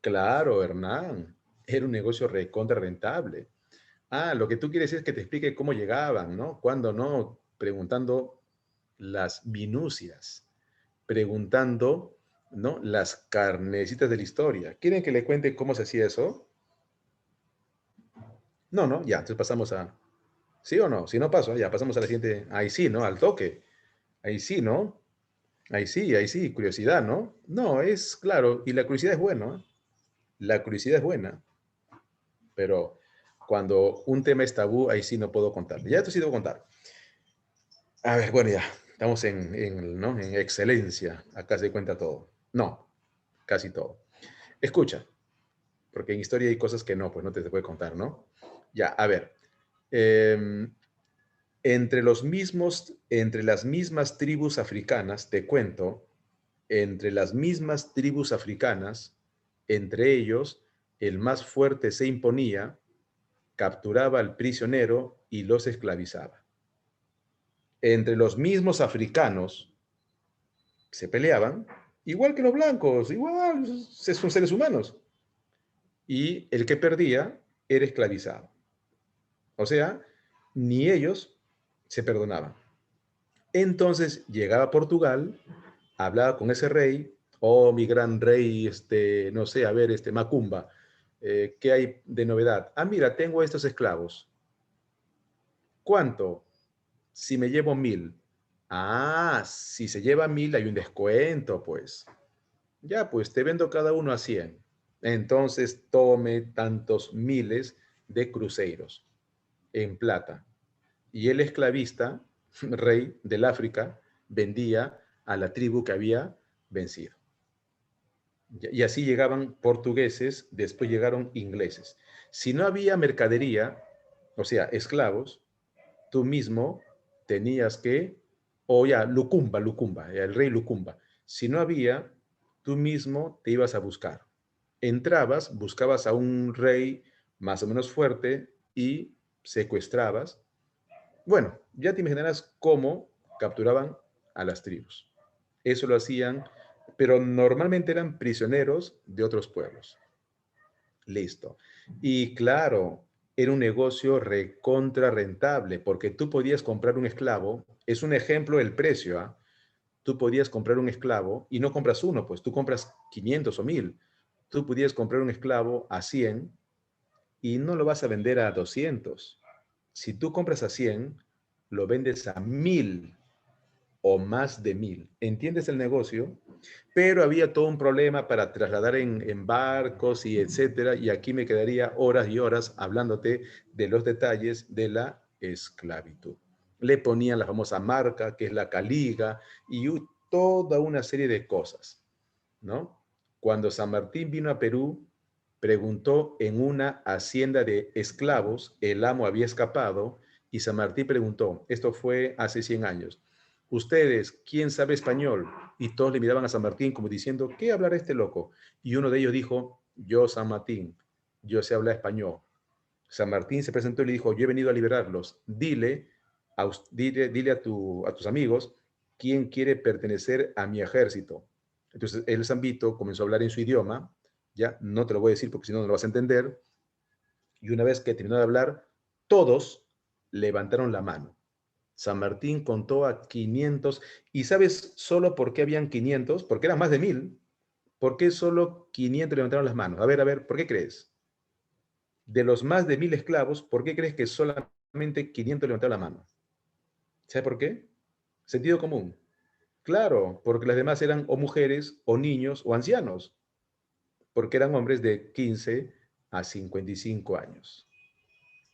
[SPEAKER 1] Claro, Hernán, era un negocio recontra rentable. Ah, lo que tú quieres es que te explique cómo llegaban, ¿no? Cuando no, preguntando las minucias, preguntando, ¿no? Las carnecitas de la historia. ¿Quieren que le cuente cómo se hacía eso? No, no, ya, entonces pasamos a... ¿Sí o no? Si no paso, ya pasamos a la siguiente. Ahí sí, ¿no? Al toque. Ahí sí, ¿no? Ahí sí, curiosidad, ¿no? No, es claro, y la curiosidad es buena, ¿eh? La curiosidad es buena, pero cuando un tema es tabú, ahí sí no puedo contar. Ya esto sí debo contar. A ver, bueno, ya. Estamos ¿no? En excelencia. Acá se cuenta todo. No, casi todo. Escucha, porque en historia hay cosas que no, pues no te puede contar, ¿no? Ya, a ver. Eh, entre las mismas tribus africanas, te cuento, entre las mismas tribus africanas, entre ellos, el más fuerte se imponía, capturaba al prisionero y los esclavizaba. Entre los mismos africanos se peleaban, igual que los blancos, igual, son seres humanos. Y el que perdía era esclavizado. O sea, ni ellos se perdonaban. Entonces llegaba a Portugal, hablaba con ese rey, oh, mi gran rey, no sé, a ver, Macumba, ¿qué hay de novedad? Ah, mira, tengo estos esclavos. ¿Cuánto? Si me llevo 1000. Ah, si se lleva 1000 hay un descuento, pues. Ya, pues te vendo cada uno a 100. Entonces tome tantos miles de cruceros en plata. Y el esclavista, rey del África, vendía a la tribu que había vencido. Y así llegaban portugueses, después llegaron ingleses. Si no había mercadería, o sea, esclavos, tú mismo tenías que, o ya, Lucumba, el rey Lucumba. Si no había, tú mismo te ibas a buscar. Entrabas, buscabas a un rey más o menos fuerte y secuestrabas. Bueno, ya te imaginarás cómo capturaban a las tribus. Eso lo hacían, pero normalmente eran prisioneros de otros pueblos. Listo. Y claro, era un negocio recontra rentable, porque tú podías comprar un esclavo, es un ejemplo el precio, ¿ah? Tú podías comprar un esclavo y no compras uno, pues tú compras 500 o 1000. Tú podías comprar un esclavo a 100 y no lo vas a vender a 200. Si tú compras a 100, lo vendes a 1000 o más de 1000. ¿Entiendes el negocio? Pero había todo un problema para trasladar en barcos y etcétera, y aquí me quedaría horas y horas hablándote de los detalles de la esclavitud. Le ponían la famosa marca, que es la caliga, y toda una serie de cosas, ¿no? Cuando San Martín vino a Perú, preguntó en una hacienda de esclavos, el amo había escapado, y San Martín preguntó, esto fue hace 100 años, ustedes, ¿quién sabe español? Y todos le miraban a San Martín como diciendo, ¿qué hablará este loco? Y uno de ellos dijo, yo, San Martín, yo sé hablar español. San Martín se presentó y le dijo, yo he venido a liberarlos. Dile a tus amigos quién quiere pertenecer a mi ejército. Entonces el Zambito comenzó a hablar en su idioma, ya no te lo voy a decir porque si no, no lo vas a entender. Y una vez que terminó de hablar, todos levantaron la mano. San Martín contó a 500. ¿Y sabes solo por qué habían 500? Porque eran más de 1000. ¿Por qué solo 500 levantaron las manos? A ver, ¿por qué crees? De los más de 1000 esclavos, ¿por qué crees que solamente 500 levantaron la mano? ¿Sabes por qué? Sentido común. Claro, porque las demás eran o mujeres, o niños, o ancianos, porque eran hombres de 15 a 55 años.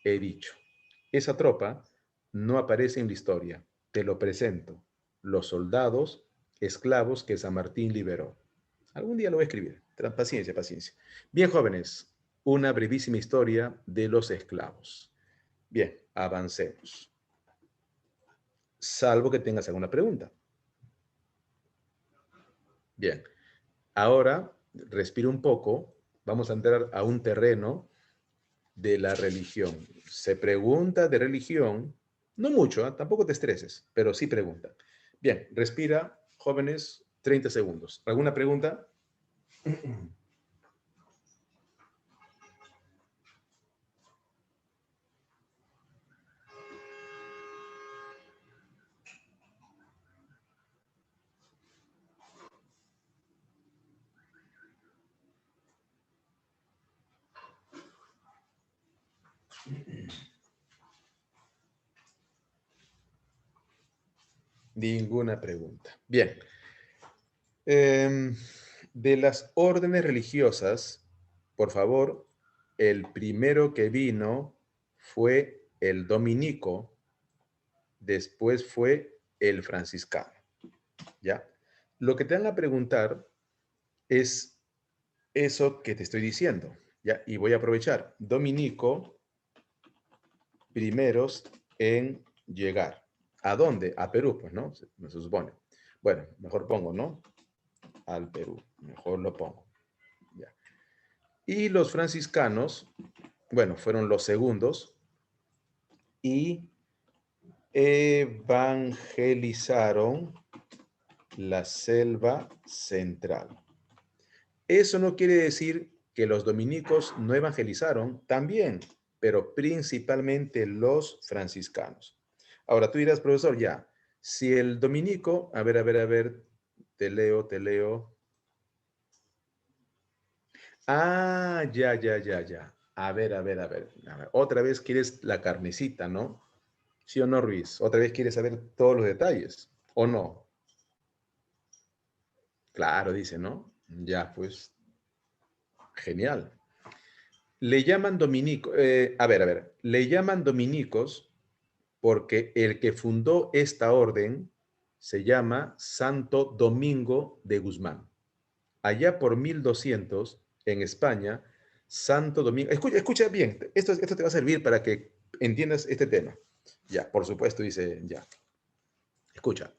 [SPEAKER 1] He dicho, esa tropa no aparece en la historia, te lo presento, los soldados esclavos que San Martín liberó. Algún día lo voy a escribir, paciencia, paciencia. Bien, jóvenes, una brevísima historia de los esclavos. Bien, avancemos. Salvo que tengas alguna pregunta. Bien, ahora respira un poco, vamos a entrar a un terreno de la religión. Se pregunta de religión, no mucho, ¿eh? Tampoco te estreses, pero sí pregunta. Bien, respira, jóvenes, 30 segundos. ¿Alguna pregunta? Ninguna pregunta. Bien. Eh, de las órdenes religiosas, por favor, el primero que vino fue el dominico, después fue el franciscano, ¿ya? Lo que te van a preguntar es eso que te estoy diciendo, ¿ya? Y voy a aprovechar. Dominico, primeros en llegar. ¿A dónde? A Perú, pues, ¿no? Se supone. Bueno, mejor pongo, ¿no? Al Perú. Mejor lo pongo. Ya. Y los franciscanos, bueno, fueron los segundos y evangelizaron la selva central. Eso no quiere decir que los dominicos no evangelizaron, también, pero principalmente los franciscanos. Ahora tú dirás, profesor, ya, si el dominico, a ver, te leo. Ah, ya. A ver. Otra vez quieres la carnecita, ¿no? ¿Sí o no, Ruiz? Otra vez quieres saber todos los detalles, ¿o no? Claro, dice, ¿no? Ya, pues, genial. Le llaman dominico, le llaman dominicos porque el que fundó esta orden se llama Santo Domingo de Guzmán. Allá por 1200, en España, Santo Domingo, escucha bien, esto te va a servir para que entiendas este tema. Ya, por supuesto, dice, ya. Escucha,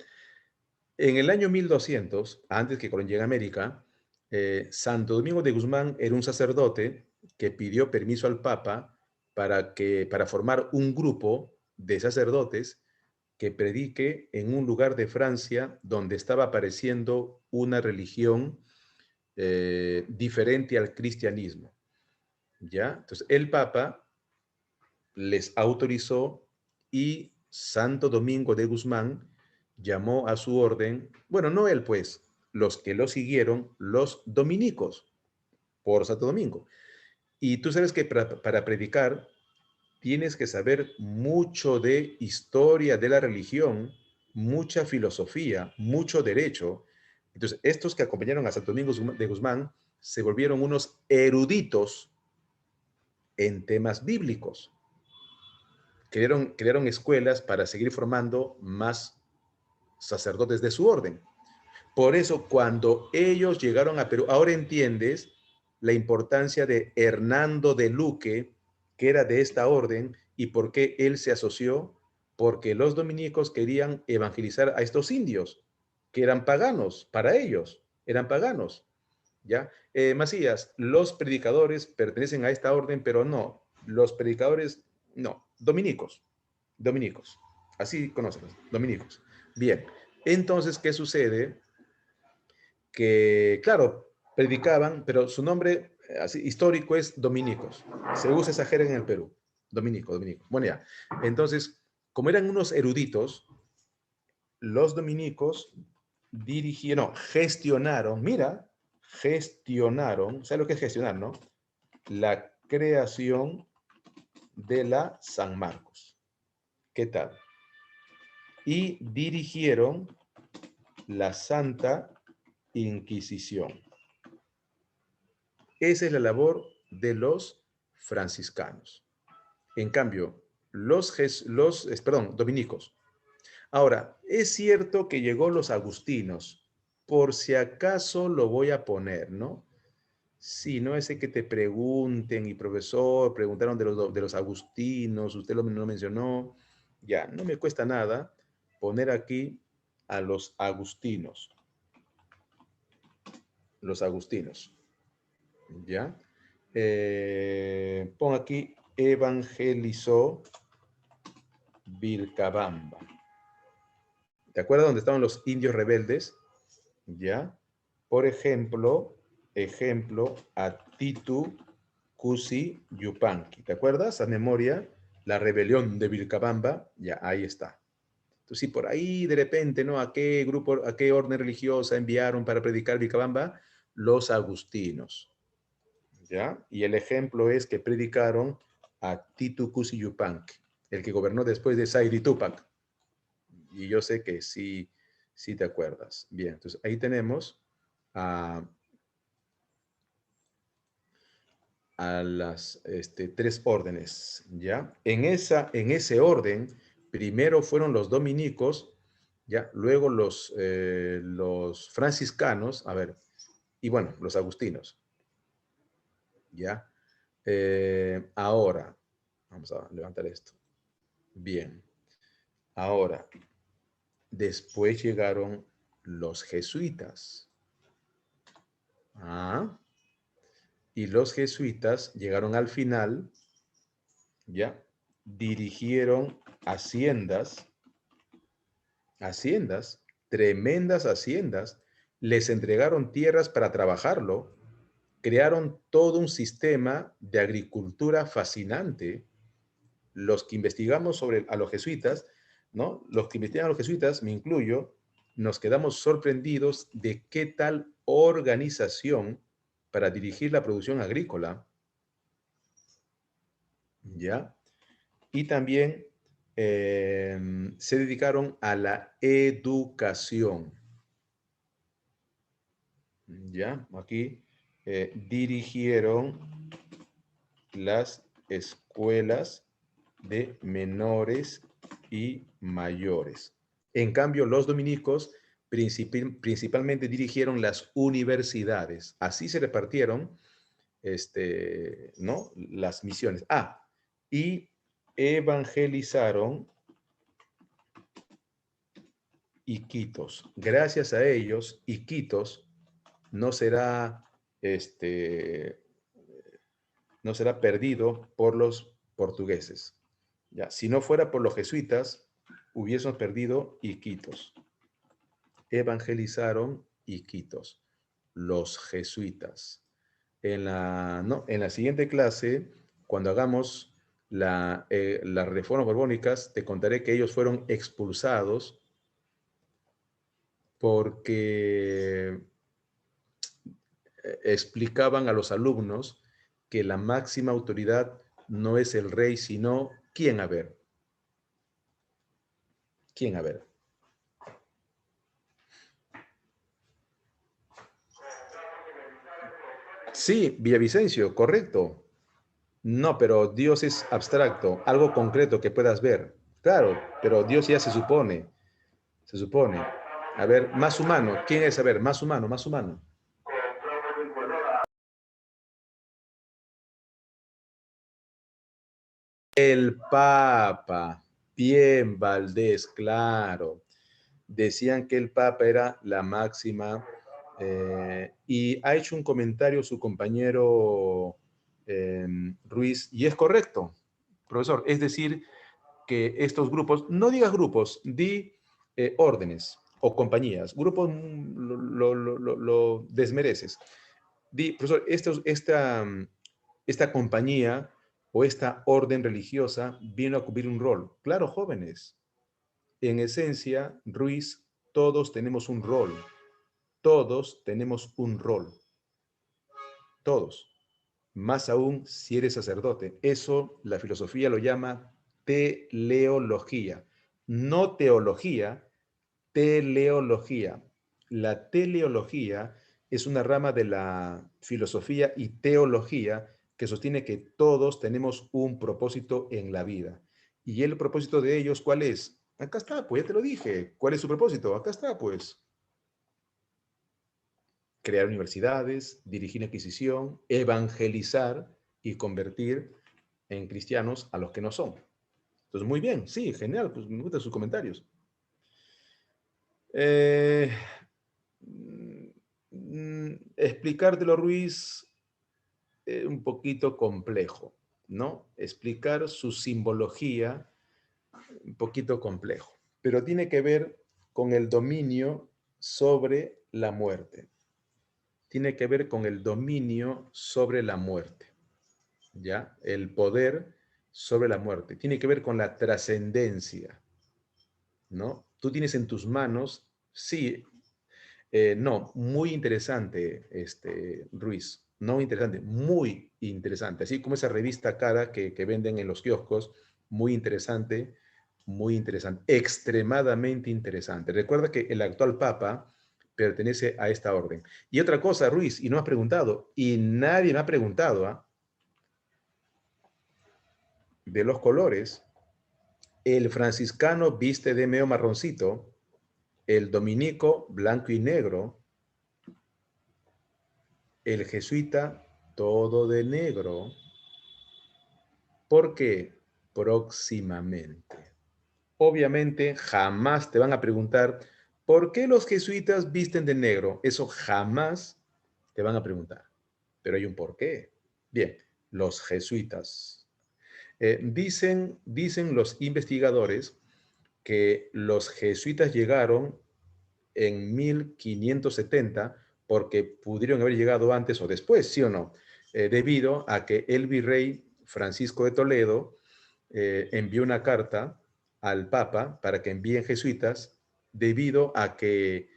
[SPEAKER 1] en el año 1200, antes que Colón llegue a América, Santo Domingo de Guzmán era un sacerdote que pidió permiso al Papa para formar un grupo de sacerdotes que predique en un lugar de Francia donde estaba apareciendo una religión diferente al cristianismo. ¿Ya? Entonces, el Papa les autorizó y Santo Domingo de Guzmán llamó a su orden, bueno, no él pues, los que lo siguieron, los dominicos, por Santo Domingo. Y tú sabes que para predicar tienes que saber mucho de historia de la religión, mucha filosofía, mucho derecho. Entonces, estos que acompañaron a Santo Domingo de Guzmán se volvieron unos eruditos en temas bíblicos. Crearon escuelas para seguir formando más sacerdotes de su orden. Por eso, cuando ellos llegaron a Perú, ahora entiendes la importancia de Hernando de Luque, que era de esta orden, y por qué él se asoció, porque los dominicos querían evangelizar a estos indios, que eran paganos, para ellos, eran paganos. ¿Ya? Macías, los predicadores pertenecen a esta orden, pero no, los predicadores, no, dominicos, así conocen, dominicos. Bien, entonces, ¿qué sucede? Que, claro, predicaban, pero su nombre así, histórico es dominicos. Se usa esa jerga en el Perú, dominico. Bueno, ya, entonces, como eran unos eruditos, los dominicos gestionaron, ¿sabes lo que es gestionar, no? La creación de la San Marcos. ¿Qué tal? Y dirigieron la Santa Inquisición. Esa es la labor de los franciscanos. En cambio, dominicos. Ahora, es cierto que llegó los agustinos, por si acaso lo voy a poner, ¿no? Sí, no ese que te pregunten y profesor, preguntaron de los agustinos, usted no mencionó. Ya, no me cuesta nada poner aquí a los agustinos. Los agustinos, ¿ya? Pon aquí, evangelizó Vilcabamba. ¿Te acuerdas dónde estaban los indios rebeldes? ¿Ya? Por ejemplo, Atitu Cusi Yupanqui. ¿Te acuerdas? A memoria, la rebelión de Vilcabamba. Ya, ahí está. Entonces, si por ahí de repente, ¿no? ¿A qué grupo, a qué orden religiosa enviaron para predicar Vilcabamba? Los agustinos. ¿Ya? Y el ejemplo es que predicaron a Titu Cusi Yupanqui, el que gobernó después de Saidi Tupac. Y yo sé que sí te acuerdas. Bien, entonces ahí tenemos a las tres órdenes, ¿ya? En ese orden, primero fueron los dominicos, ¿ya? Luego los franciscanos, a ver, y bueno, los agustinos, ¿ya? Ahora, vamos a levantar esto. Bien, ahora, después llegaron los jesuitas. Ah, y los jesuitas llegaron al final, ¿ya? Dirigieron haciendas, tremendas haciendas, les entregaron tierras para trabajarlo, crearon todo un sistema de agricultura fascinante. Los que investigamos sobre a los jesuitas, ¿no? Los que investigan a los jesuitas, me incluyo, nos quedamos sorprendidos de qué tal organización para dirigir la producción agrícola, ¿ya? Y también se dedicaron a la educación, ¿ya? Aquí dirigieron las escuelas de menores y mayores. En cambio, los dominicos principalmente dirigieron las universidades. Así se repartieron ¿no? Las misiones. Ah, y evangelizaron Iquitos. Gracias a ellos, Iquitos no será, este, no será perdido por los portugueses. Ya, si no fuera por los jesuitas, hubiésemos perdido Iquitos. Evangelizaron Iquitos, los jesuitas. No, en la siguiente clase, cuando hagamos las reformas borbónicas, te contaré que ellos fueron expulsados porque explicaban a los alumnos que la máxima autoridad no es el rey, sino quién a ver. ¿Quién a ver? Sí, Villavicencio, correcto. No, pero Dios es abstracto, algo concreto que puedas ver. Claro, pero Dios ya se supone, se supone. A ver, más humano, ¿quién es? A ver, más humano, más humano. El Papa. Bien, Valdés, claro. Decían que el Papa era la máxima y ha hecho un comentario su compañero Ruiz y es correcto, profesor. Es decir, que estos grupos, no digas grupos, di órdenes o compañías. Grupos lo desmereces. Di, profesor, esta compañía o esta orden religiosa viene a cumplir un rol. Claro, jóvenes. En esencia, Ruiz, todos tenemos un rol. Todos tenemos un rol. Todos. Más aún si eres sacerdote. Eso la filosofía lo llama teleología. No teología, teleología. La teleología es una rama de la filosofía y teología que sostiene que todos tenemos un propósito en la vida. ¿Y el propósito de ellos cuál es? Acá está, pues ya te lo dije. ¿Cuál es su propósito? Acá está, pues. Crear universidades, dirigir adquisición, evangelizar y convertir en cristianos a los que no son. Entonces, muy bien, sí, genial, pues me gustan sus comentarios. Eh, explicártelo, Ruiz, un poquito complejo, ¿no? Explicar su simbología, un poquito complejo, pero tiene que ver con el dominio sobre la muerte. Tiene que ver con el dominio sobre la muerte, ¿ya? El poder sobre la muerte. Tiene que ver con la trascendencia, ¿no? Tú tienes en tus manos, sí, no, muy interesante, Ruiz, no interesante, muy interesante, así como esa revista cara que venden en los kioscos, muy interesante, extremadamente interesante. Recuerda que el actual Papa pertenece a esta orden. Y otra cosa, Ruiz, y no has preguntado, y nadie me ha preguntado, ¿ah? De los colores, el franciscano viste de medio marroncito, el dominico blanco y negro, el jesuita todo de negro. ¿Por qué? Próximamente. Obviamente jamás te van a preguntar, ¿por qué los jesuitas visten de negro? Eso jamás te van a preguntar, pero hay un porqué. Bien, los jesuitas. Dicen los investigadores que los jesuitas llegaron en 1570 porque pudieron haber llegado antes o después, ¿sí o no? Debido a que el virrey Francisco de Toledo envió una carta al Papa para que envíen jesuitas debido a que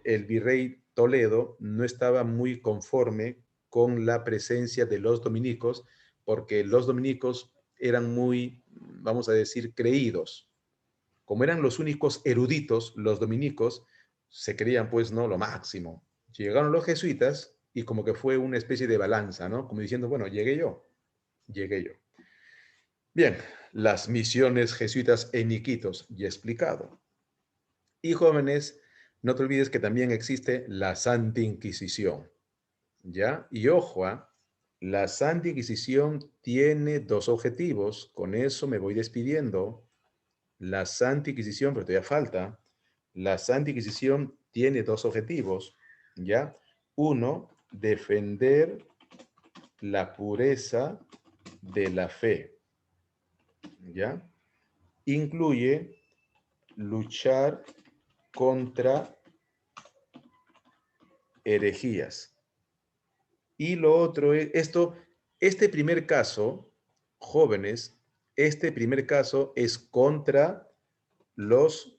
[SPEAKER 1] el virrey Toledo no estaba muy conforme con la presencia de los dominicos, porque los dominicos eran muy, vamos a decir, creídos. Como eran los únicos eruditos, los dominicos, se creían pues, ¿no? Lo máximo. Llegaron los jesuitas y como que fue una especie de balanza, ¿no? Como diciendo, bueno, llegué yo. Bien, las misiones jesuitas en Iquitos, ya explicado. Y jóvenes, no te olvides que también existe la Santa Inquisición, ¿ya? Y ojo, la Santa Inquisición tiene dos objetivos, con eso me voy despidiendo. La Santa Inquisición, pero todavía falta, la Santa Inquisición tiene dos objetivos, ¿ya? Uno, defender la pureza de la fe, ¿ya? Incluye luchar contra herejías. Y lo otro es, este primer caso, jóvenes, este primer caso es contra los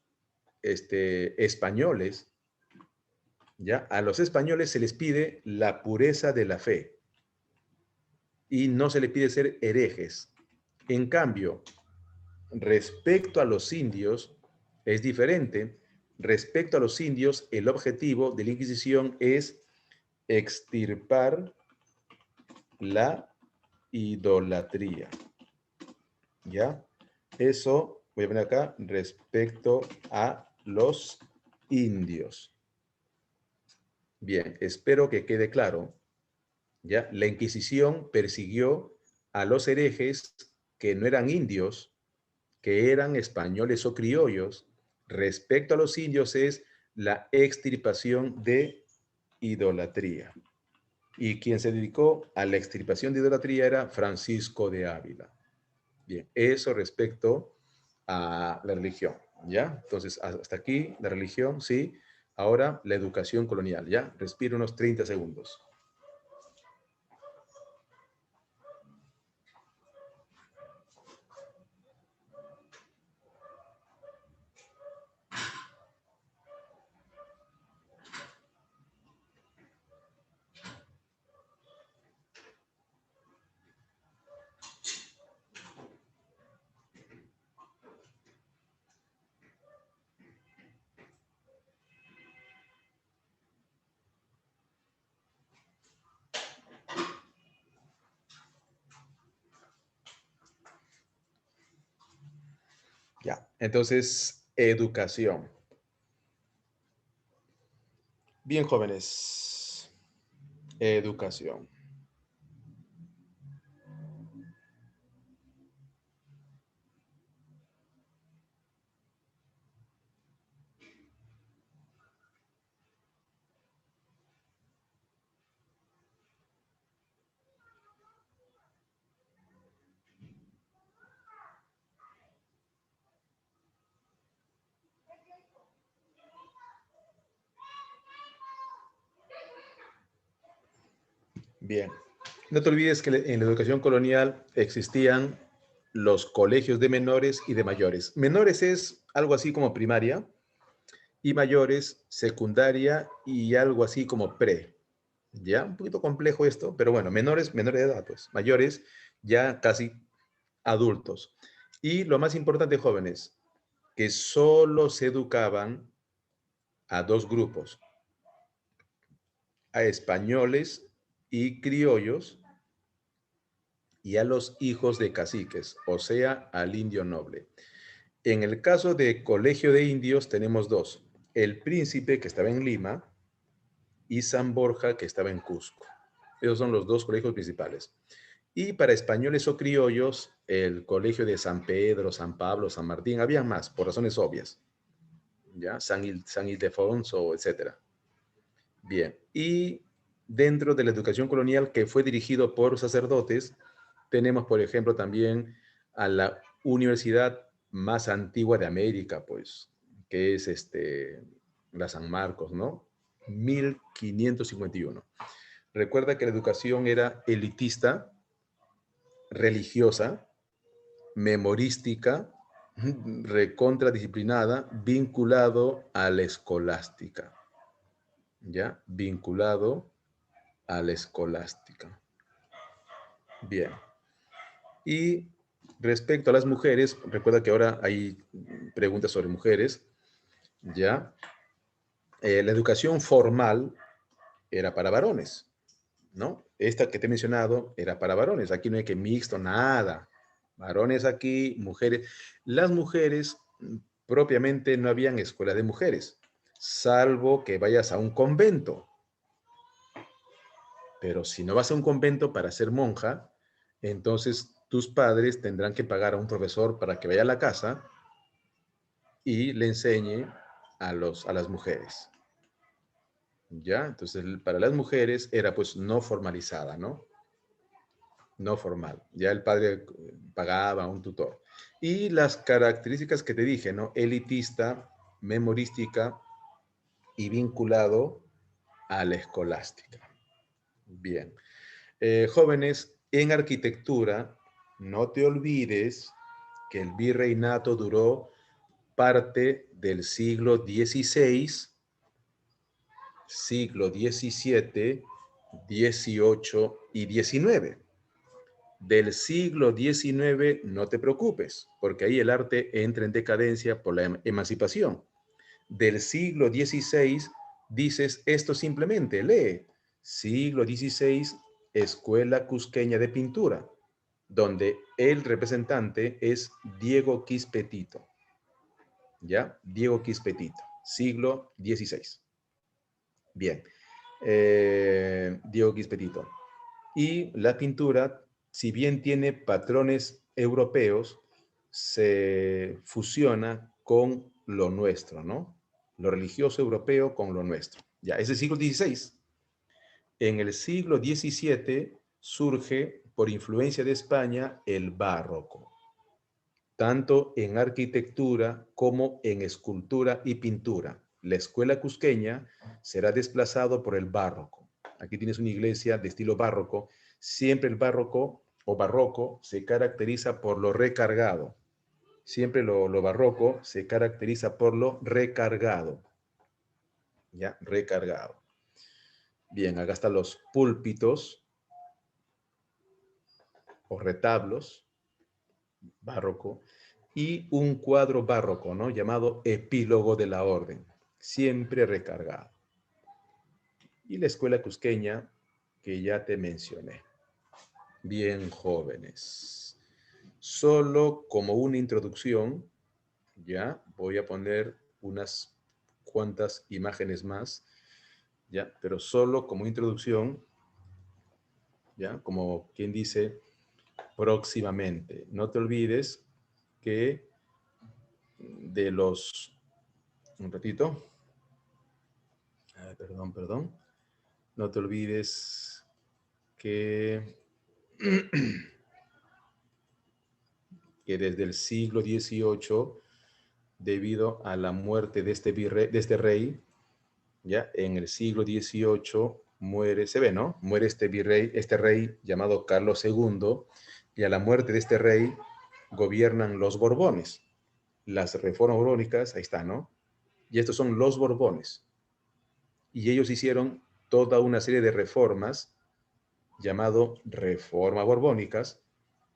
[SPEAKER 1] españoles, ¿ya? A los españoles se les pide la pureza de la fe y no se les pide ser herejes. En cambio, respecto a los indios, es diferente. Respecto a los indios, el objetivo de la Inquisición es extirpar la idolatría. ¿Ya? Eso voy a poner acá respecto a los indios. Bien, espero que quede claro. ¿Ya? La Inquisición persiguió a los herejes que no eran indios, que eran españoles o criollos. Respecto a los indios es la extirpación de idolatría. Y quien se dedicó a la extirpación de idolatría era Francisco de Ávila. Bien, eso respecto a la religión, ¿ya? Entonces, hasta aquí la religión, sí. Ahora, la educación colonial, ¿ya? Respiro unos 30 segundos. Ya, entonces, educación. Bien, jóvenes, educación. Bien, no te olvides que en la educación colonial existían los colegios de menores y de mayores. Menores es algo así como primaria y mayores secundaria y algo así como pre. Ya, un poquito complejo esto, pero bueno, menores de edad, pues, mayores ya casi adultos. Y lo más importante, jóvenes, que solo se educaban a dos grupos, a españoles y criollos y a los hijos de caciques, o sea, al indio noble. En el caso de Colegio de Indios tenemos dos. El Príncipe, que estaba en Lima, y San Borja, que estaba en Cusco. Esos son los dos colegios principales. Y para españoles o criollos, el colegio de San Pedro, San Pablo, San Martín, había más, por razones obvias. ¿Ya? San Ildefonso, etcétera. Bien, y dentro de la educación colonial que fue dirigido por sacerdotes, tenemos, por ejemplo, también a la universidad más antigua de América, pues, que es la San Marcos, ¿no? 1551. Recuerda que la educación era elitista, religiosa, memorística, recontradisciplinada, vinculado a la escolástica. ¿Ya? Vinculado a la escolástica. Bien. Y respecto a las mujeres, recuerda que ahora hay preguntas sobre mujeres, ¿ya? La educación formal era para varones, ¿no? Esta que te he mencionado era para varones. Aquí no hay que mixto, nada. Varones aquí, mujeres. Las mujeres propiamente no habían escuela de mujeres, salvo que vayas a un convento. Pero si no vas a un convento para ser monja, entonces tus padres tendrán que pagar a un profesor para que vaya a la casa y le enseñe a las mujeres. ¿Ya? Entonces, para las mujeres era pues no formalizada, ¿no? No formal. Ya el padre pagaba a un tutor. Y las características que te dije, ¿no? Elitista, memorística y vinculado a la escolástica. Bien. Jóvenes, en arquitectura, no te olvides que el virreinato duró parte del siglo XVI, siglo XVII, XVIII y XIX. Del siglo XIX no te preocupes, porque ahí el arte entra en decadencia por la emancipación. Del siglo XVI dices esto simplemente, lee. Siglo XVI, Escuela Cusqueña de Pintura, donde el representante es Diego Quispetito. ¿Ya? Diego Quispetito, siglo XVI. Bien. Diego Quispetito. Y la pintura, si bien tiene patrones europeos, se fusiona con lo nuestro, ¿no? Lo religioso europeo con lo nuestro. Ya, es el siglo XVI. En el siglo XVII surge, por influencia de España, el barroco, tanto en arquitectura como en escultura y pintura. La escuela cusqueña será desplazado por el barroco. Aquí tienes una iglesia de estilo barroco. Siempre el barroco o barroco se caracteriza por lo recargado. Siempre lo barroco se caracteriza por lo recargado. ¿Ya? Recargado. Bien, acá están los púlpitos o retablos barroco y un cuadro barroco, ¿no? Llamado Epílogo de la Orden, siempre recargado. Y la escuela cusqueña que ya te mencioné. Bien, jóvenes. Solo como una introducción, ya voy a poner unas cuantas imágenes más, ya, pero solo como introducción, ya, como quien dice, próximamente. No te olvides que de los, un ratito, perdón, no te olvides que, que desde el siglo XVIII, debido a la muerte de este rey, ya en el siglo XVIII muere, se ve, ¿no? Muere este virrey, este rey llamado Carlos II, y a la muerte de este rey gobiernan los Borbones. Las reformas borbónicas, ahí está, ¿no? Y estos son los Borbones. Y ellos hicieron toda una serie de reformas llamado reformas borbónicas,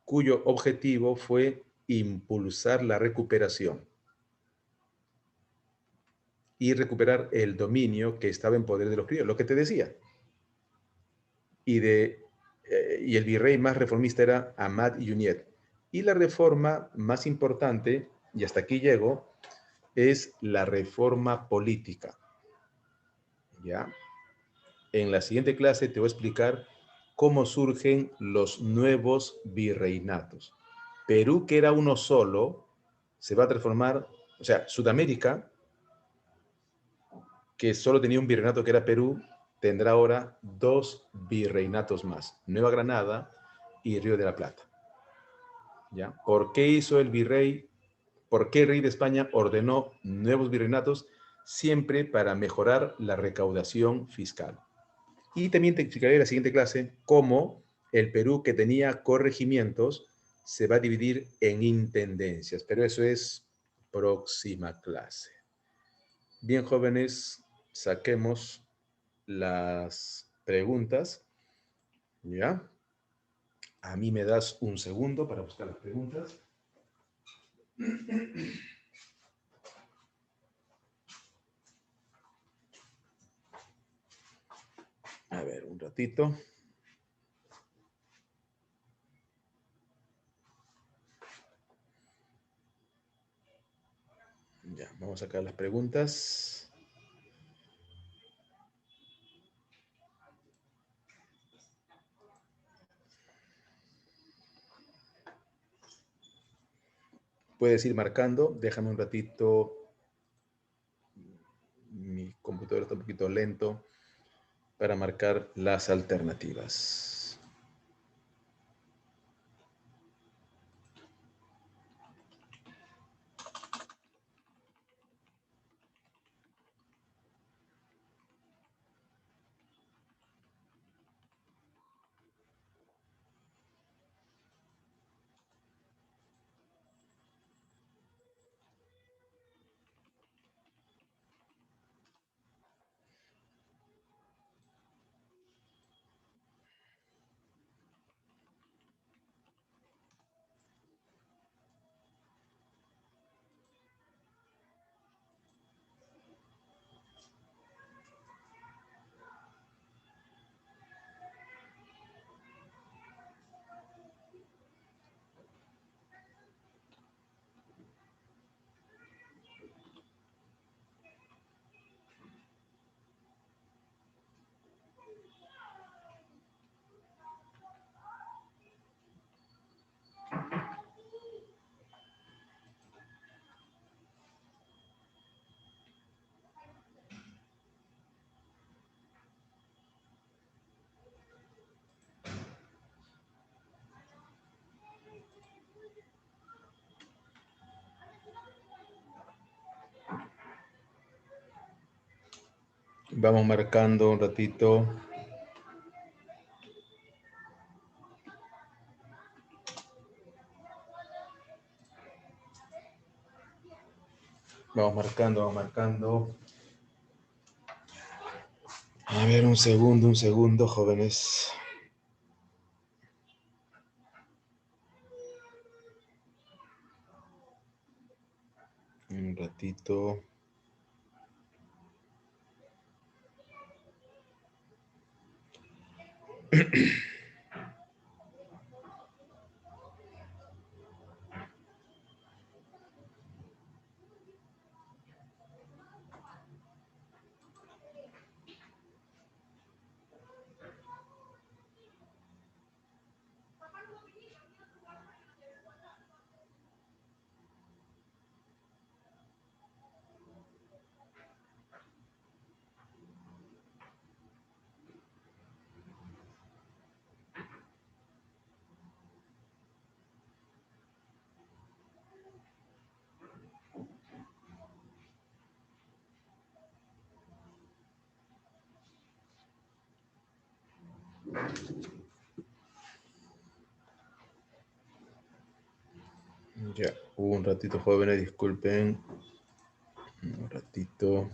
[SPEAKER 1] cuyo objetivo fue impulsar la recuperación y recuperar el dominio que estaba en poder de los criollos, lo que te decía. Y el virrey más reformista era Amat Yunyet. Y la reforma más importante y hasta aquí llego, es la reforma política. ¿Ya? En la siguiente clase te voy a explicar cómo surgen los nuevos virreinatos. Perú, que era uno solo, se va a transformar, o sea, Sudamérica, que solo tenía un virreinato que era Perú, tendrá ahora dos virreinatos más, Nueva Granada y Río de la Plata. ¿Ya? ¿Por qué hizo el virrey? ¿Por qué el rey de España ordenó nuevos virreinatos? Siempre para mejorar la recaudación fiscal. Y también te explicaré en la siguiente clase cómo el Perú, que tenía corregimientos, se va a dividir en intendencias, pero eso es próxima clase. Bien, jóvenes, saquemos las preguntas. ¿Ya? A mí me das un segundo para buscar las preguntas. A ver, un ratito. Ya, vamos a sacar las preguntas. Puedes ir marcando, déjame un ratito. Mi computador está un poquito lento para marcar las alternativas. Vamos marcando un ratito. Vamos marcando, vamos marcando. A ver, un segundo, jóvenes. Un ratito. Ya, un ratito, jóvenes, disculpen. Un ratito.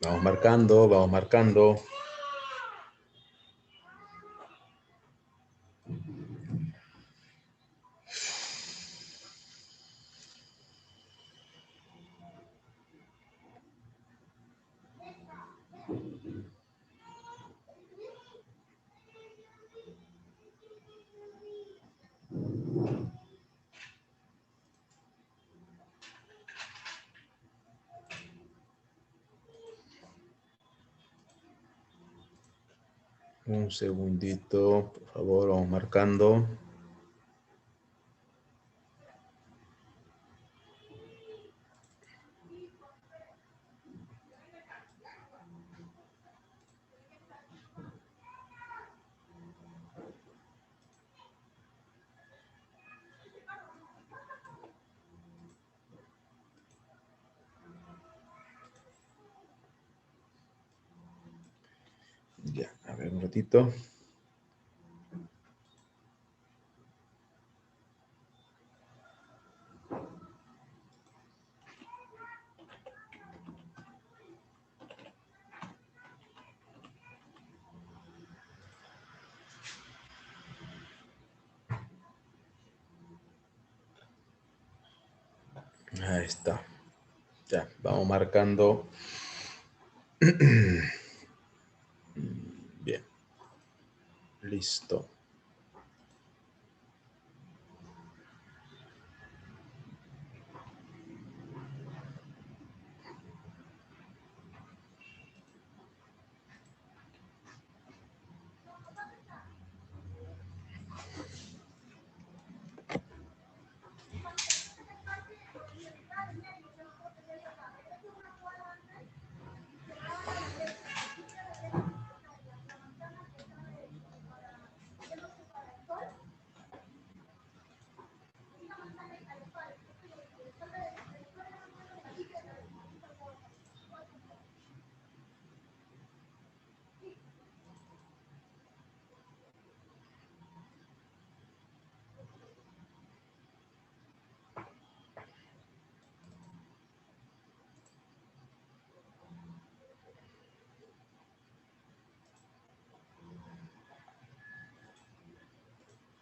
[SPEAKER 1] Vamos marcando, vamos marcando. Un segundito, por favor, vamos marcando. Ya, a ver un ratito. Ahí está. Ya, vamos marcando. Bien, listo.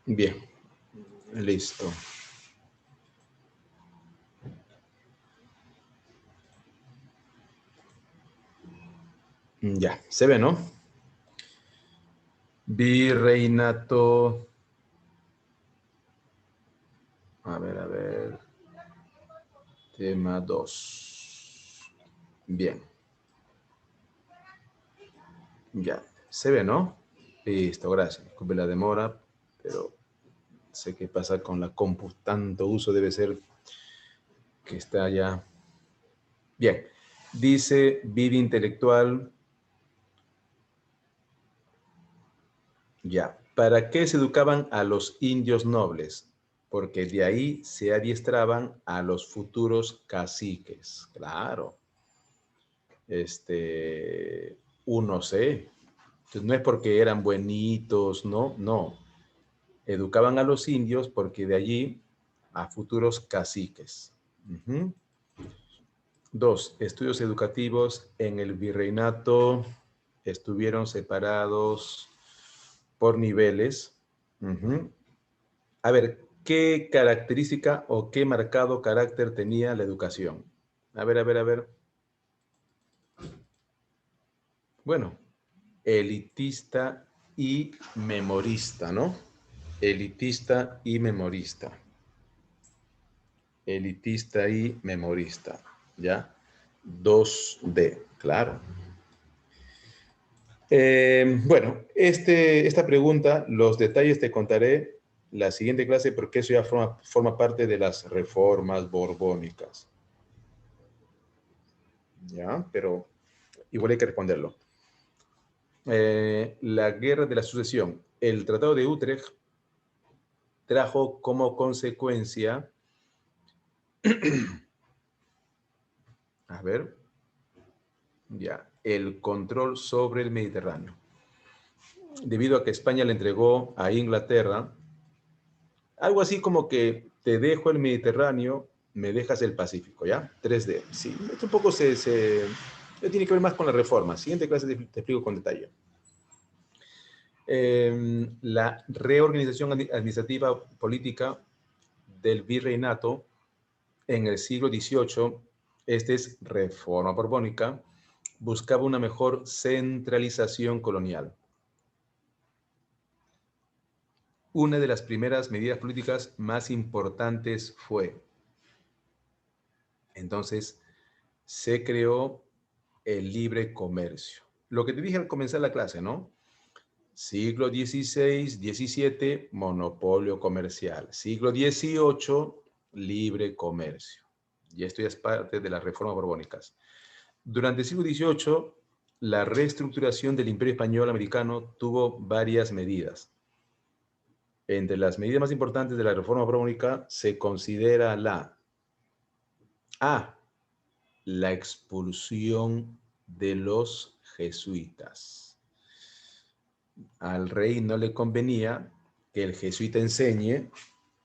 [SPEAKER 1] Bien, listo. Ya, se ve, ¿no? Virreinato. A ver. Tema 2. Bien, ya. Se ve, ¿no? Listo, gracias. Disculpe la demora, pero sé qué pasa con la compu. Tanto uso debe ser que está ya. Bien. Dice vida intelectual. Ya. ¿Para qué se educaban a los indios nobles? Porque de ahí se adiestraban a los futuros caciques. Claro. Uno sé. Entonces, no es porque eran buenitos, no, no. Educaban a los indios porque de allí a futuros caciques. Ujú. 2. Estudios educativos en el virreinato estuvieron separados por niveles. Ujú. A ver, ¿qué característica o qué marcado carácter tenía la educación? A ver. Bueno, elitista y memorista, ¿no? Elitista y memorista. Elitista y memorista, ¿ya? 2D, claro. Bueno, esta pregunta, los detalles te contaré la siguiente clase porque eso ya forma parte de las reformas borbónicas, ¿ya? Pero igual hay que responderlo. La guerra de la sucesión. El Tratado de Utrecht trajo como consecuencia, a ver, ya, el control sobre el Mediterráneo. Debido a que España le entregó a Inglaterra algo así como que te dejo el Mediterráneo, me dejas el Pacífico, ¿ya? 3D. Sí, esto un poco tiene que ver más con la reforma. Siguiente clase te explico con detalle. La reorganización administrativa política del virreinato en el siglo XVIII, este es reforma borbónica, buscaba una mejor centralización colonial. Una de las primeras medidas políticas más importantes fue, entonces, se creó el libre comercio. Lo que te dije al comenzar la clase, ¿no? Siglo XVI, XVII, monopolio comercial. Siglo XVIII, libre comercio. Y esto ya es parte de las reformas borbónicas. Durante el siglo XVIII, la reestructuración del Imperio Español Americano tuvo varias medidas. Entre las medidas más importantes de la reforma borbónica se considera la A. La expulsión de los jesuitas. Al rey no le convenía que el jesuita enseñe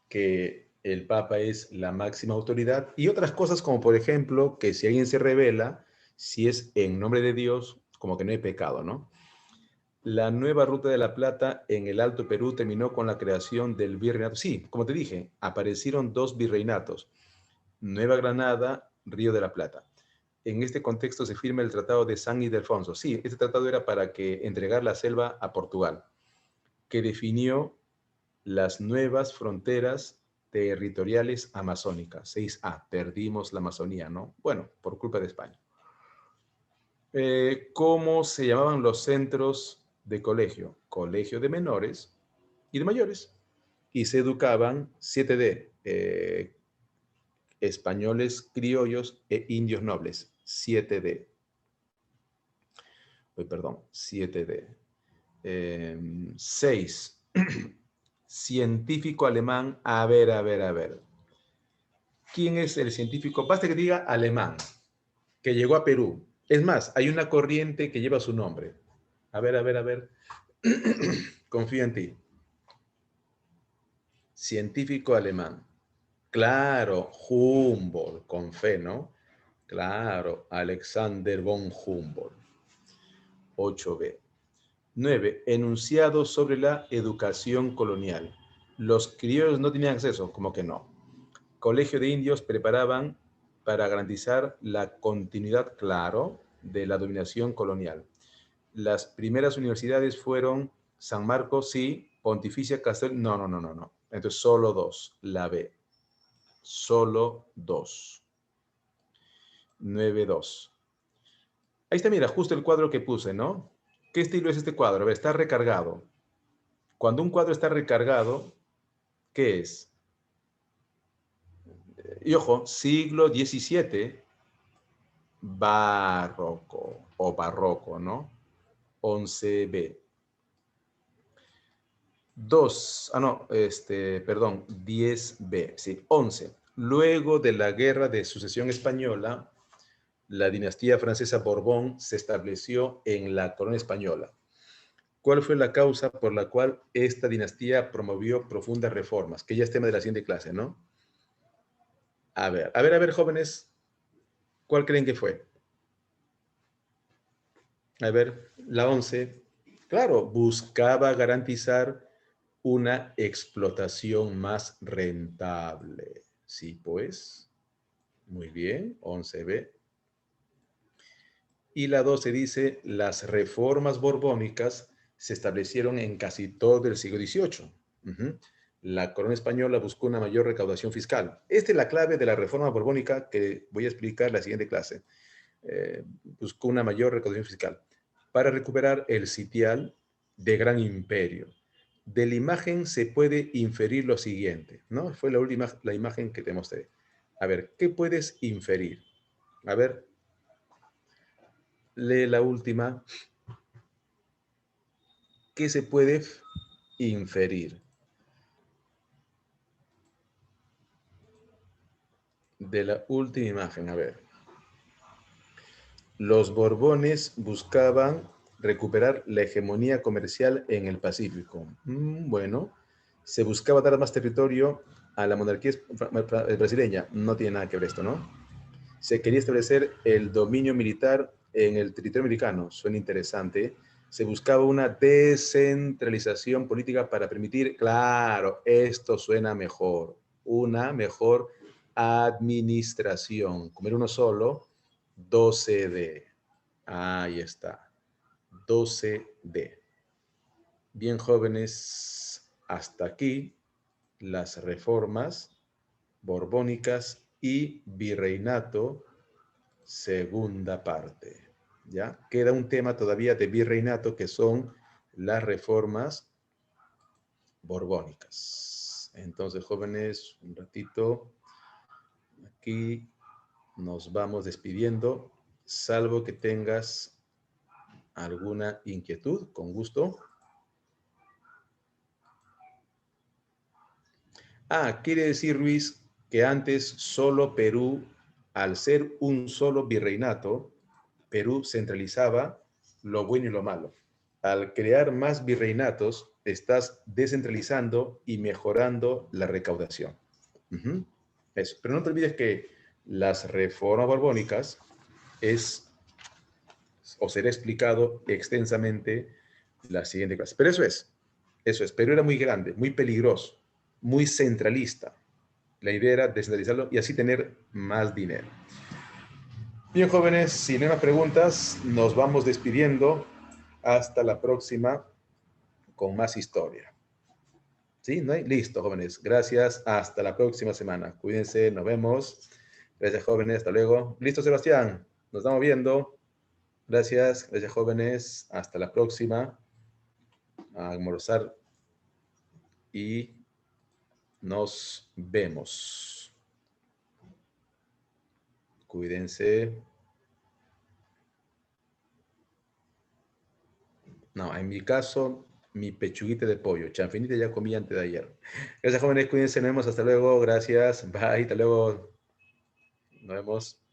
[SPEAKER 1] que el Papa es la máxima autoridad y otras cosas como por ejemplo que si alguien se revela, si es en nombre de Dios, como que no hay pecado, ¿no? La nueva ruta de la Plata en el Alto Perú terminó con la creación del virreinato. Sí, como te dije, aparecieron dos virreinatos, Nueva Granada, Río de la Plata. En este contexto se firma el Tratado de San Ildefonso. Sí, este tratado era para que entregar la selva a Portugal, que definió las nuevas fronteras territoriales amazónicas. 6A, perdimos la Amazonía, ¿no? Bueno, por culpa de España. ¿Cómo se llamaban los centros de colegio? Colegio de menores y de mayores. Y se educaban 7D, españoles criollos e indios nobles. 7D. Perdón, 7D. 6. Científico alemán. A ver. ¿Quién es el científico? Basta que diga alemán, que llegó a Perú. Es más, hay una corriente que lleva su nombre. A ver. Confío en ti. Científico alemán. Claro, Humboldt, con fe, ¿no? Claro, Alexander von Humboldt. 8B. 9. Enunciado sobre la educación colonial. Los criollos no tenían acceso, como que no. Colegio de indios preparaban para garantizar la continuidad, claro, de la dominación colonial. Las primeras universidades fueron San Marcos, sí, Pontificia Castel, no. Entonces solo dos, la B. Solo dos. 9.2. Ahí está, mira, justo el cuadro que puse, ¿no? ¿Qué estilo es este cuadro? A ver, está recargado. Cuando un cuadro está recargado, ¿qué es? Y ojo, siglo XVII, barroco o barroco, ¿no? 11B. 10B, sí, 11. Luego de la Guerra de Sucesión Española, la dinastía francesa Borbón se estableció en la corona española. ¿Cuál fue la causa por la cual esta dinastía promovió profundas reformas? Que ya es tema de la siguiente clase, ¿no? A ver, jóvenes, ¿cuál creen que fue? A ver, la 11. Claro, buscaba garantizar una explotación más rentable. Sí, pues. Muy bien, 11B. Y la 12 dice, las reformas borbónicas se establecieron en casi todo el siglo XVIII. La corona española buscó una mayor recaudación fiscal. Esta es la clave de la reforma borbónica que voy a explicar en la siguiente clase. Buscó una mayor recaudación fiscal para recuperar el sitial de gran imperio. De la imagen se puede inferir lo siguiente, ¿no? Fue la imagen que te mostré. A ver, ¿qué puedes inferir? A ver, lee la última. ¿Qué se puede inferir de la última imagen? A ver. Los Borbones buscaban recuperar la hegemonía comercial en el Pacífico. Bueno, se buscaba dar más territorio a la monarquía brasileña. No tiene nada que ver esto, ¿no? Se quería establecer el dominio militar en el territorio americano. Suena interesante. Se buscaba una descentralización política para permitir, claro, esto suena mejor, una mejor administración. Como era uno solo, 12D. Ahí está, 12D. Bien, jóvenes, hasta aquí las reformas borbónicas y virreinato, segunda parte. ¿Ya? Queda un tema todavía de virreinato que son las reformas borbónicas. Entonces, jóvenes, un ratito, aquí nos vamos despidiendo, salvo que tengas alguna inquietud, con gusto. Quiere decir, Luis, que antes solo Perú, al ser un solo virreinato, Perú centralizaba lo bueno y lo malo. Al crear más virreinatos, estás descentralizando y mejorando la recaudación. Eso. Pero no te olvides que las reformas borbónicas es, o será explicado extensamente la siguiente clase. Pero eso es. Perú era muy grande, muy peligroso, muy centralista. La idea era descentralizarlo y así tener más dinero. Bien, jóvenes, si no hay más preguntas, nos vamos despidiendo. Hasta la próxima con más historia. ¿Sí? ¿No hay? Listo, jóvenes. Gracias. Hasta la próxima semana. Cuídense. Nos vemos. Gracias, jóvenes. Hasta luego. Listo, Sebastián. Nos estamos viendo. Gracias. Gracias, jóvenes. Hasta la próxima. A almorzar y nos vemos. Cuídense. No, en mi caso, mi pechuguita de pollo. Chanfinita ya comí antes de ayer. Gracias, jóvenes. Cuídense. Nos vemos. Hasta luego. Gracias. Bye. Hasta luego. Nos vemos.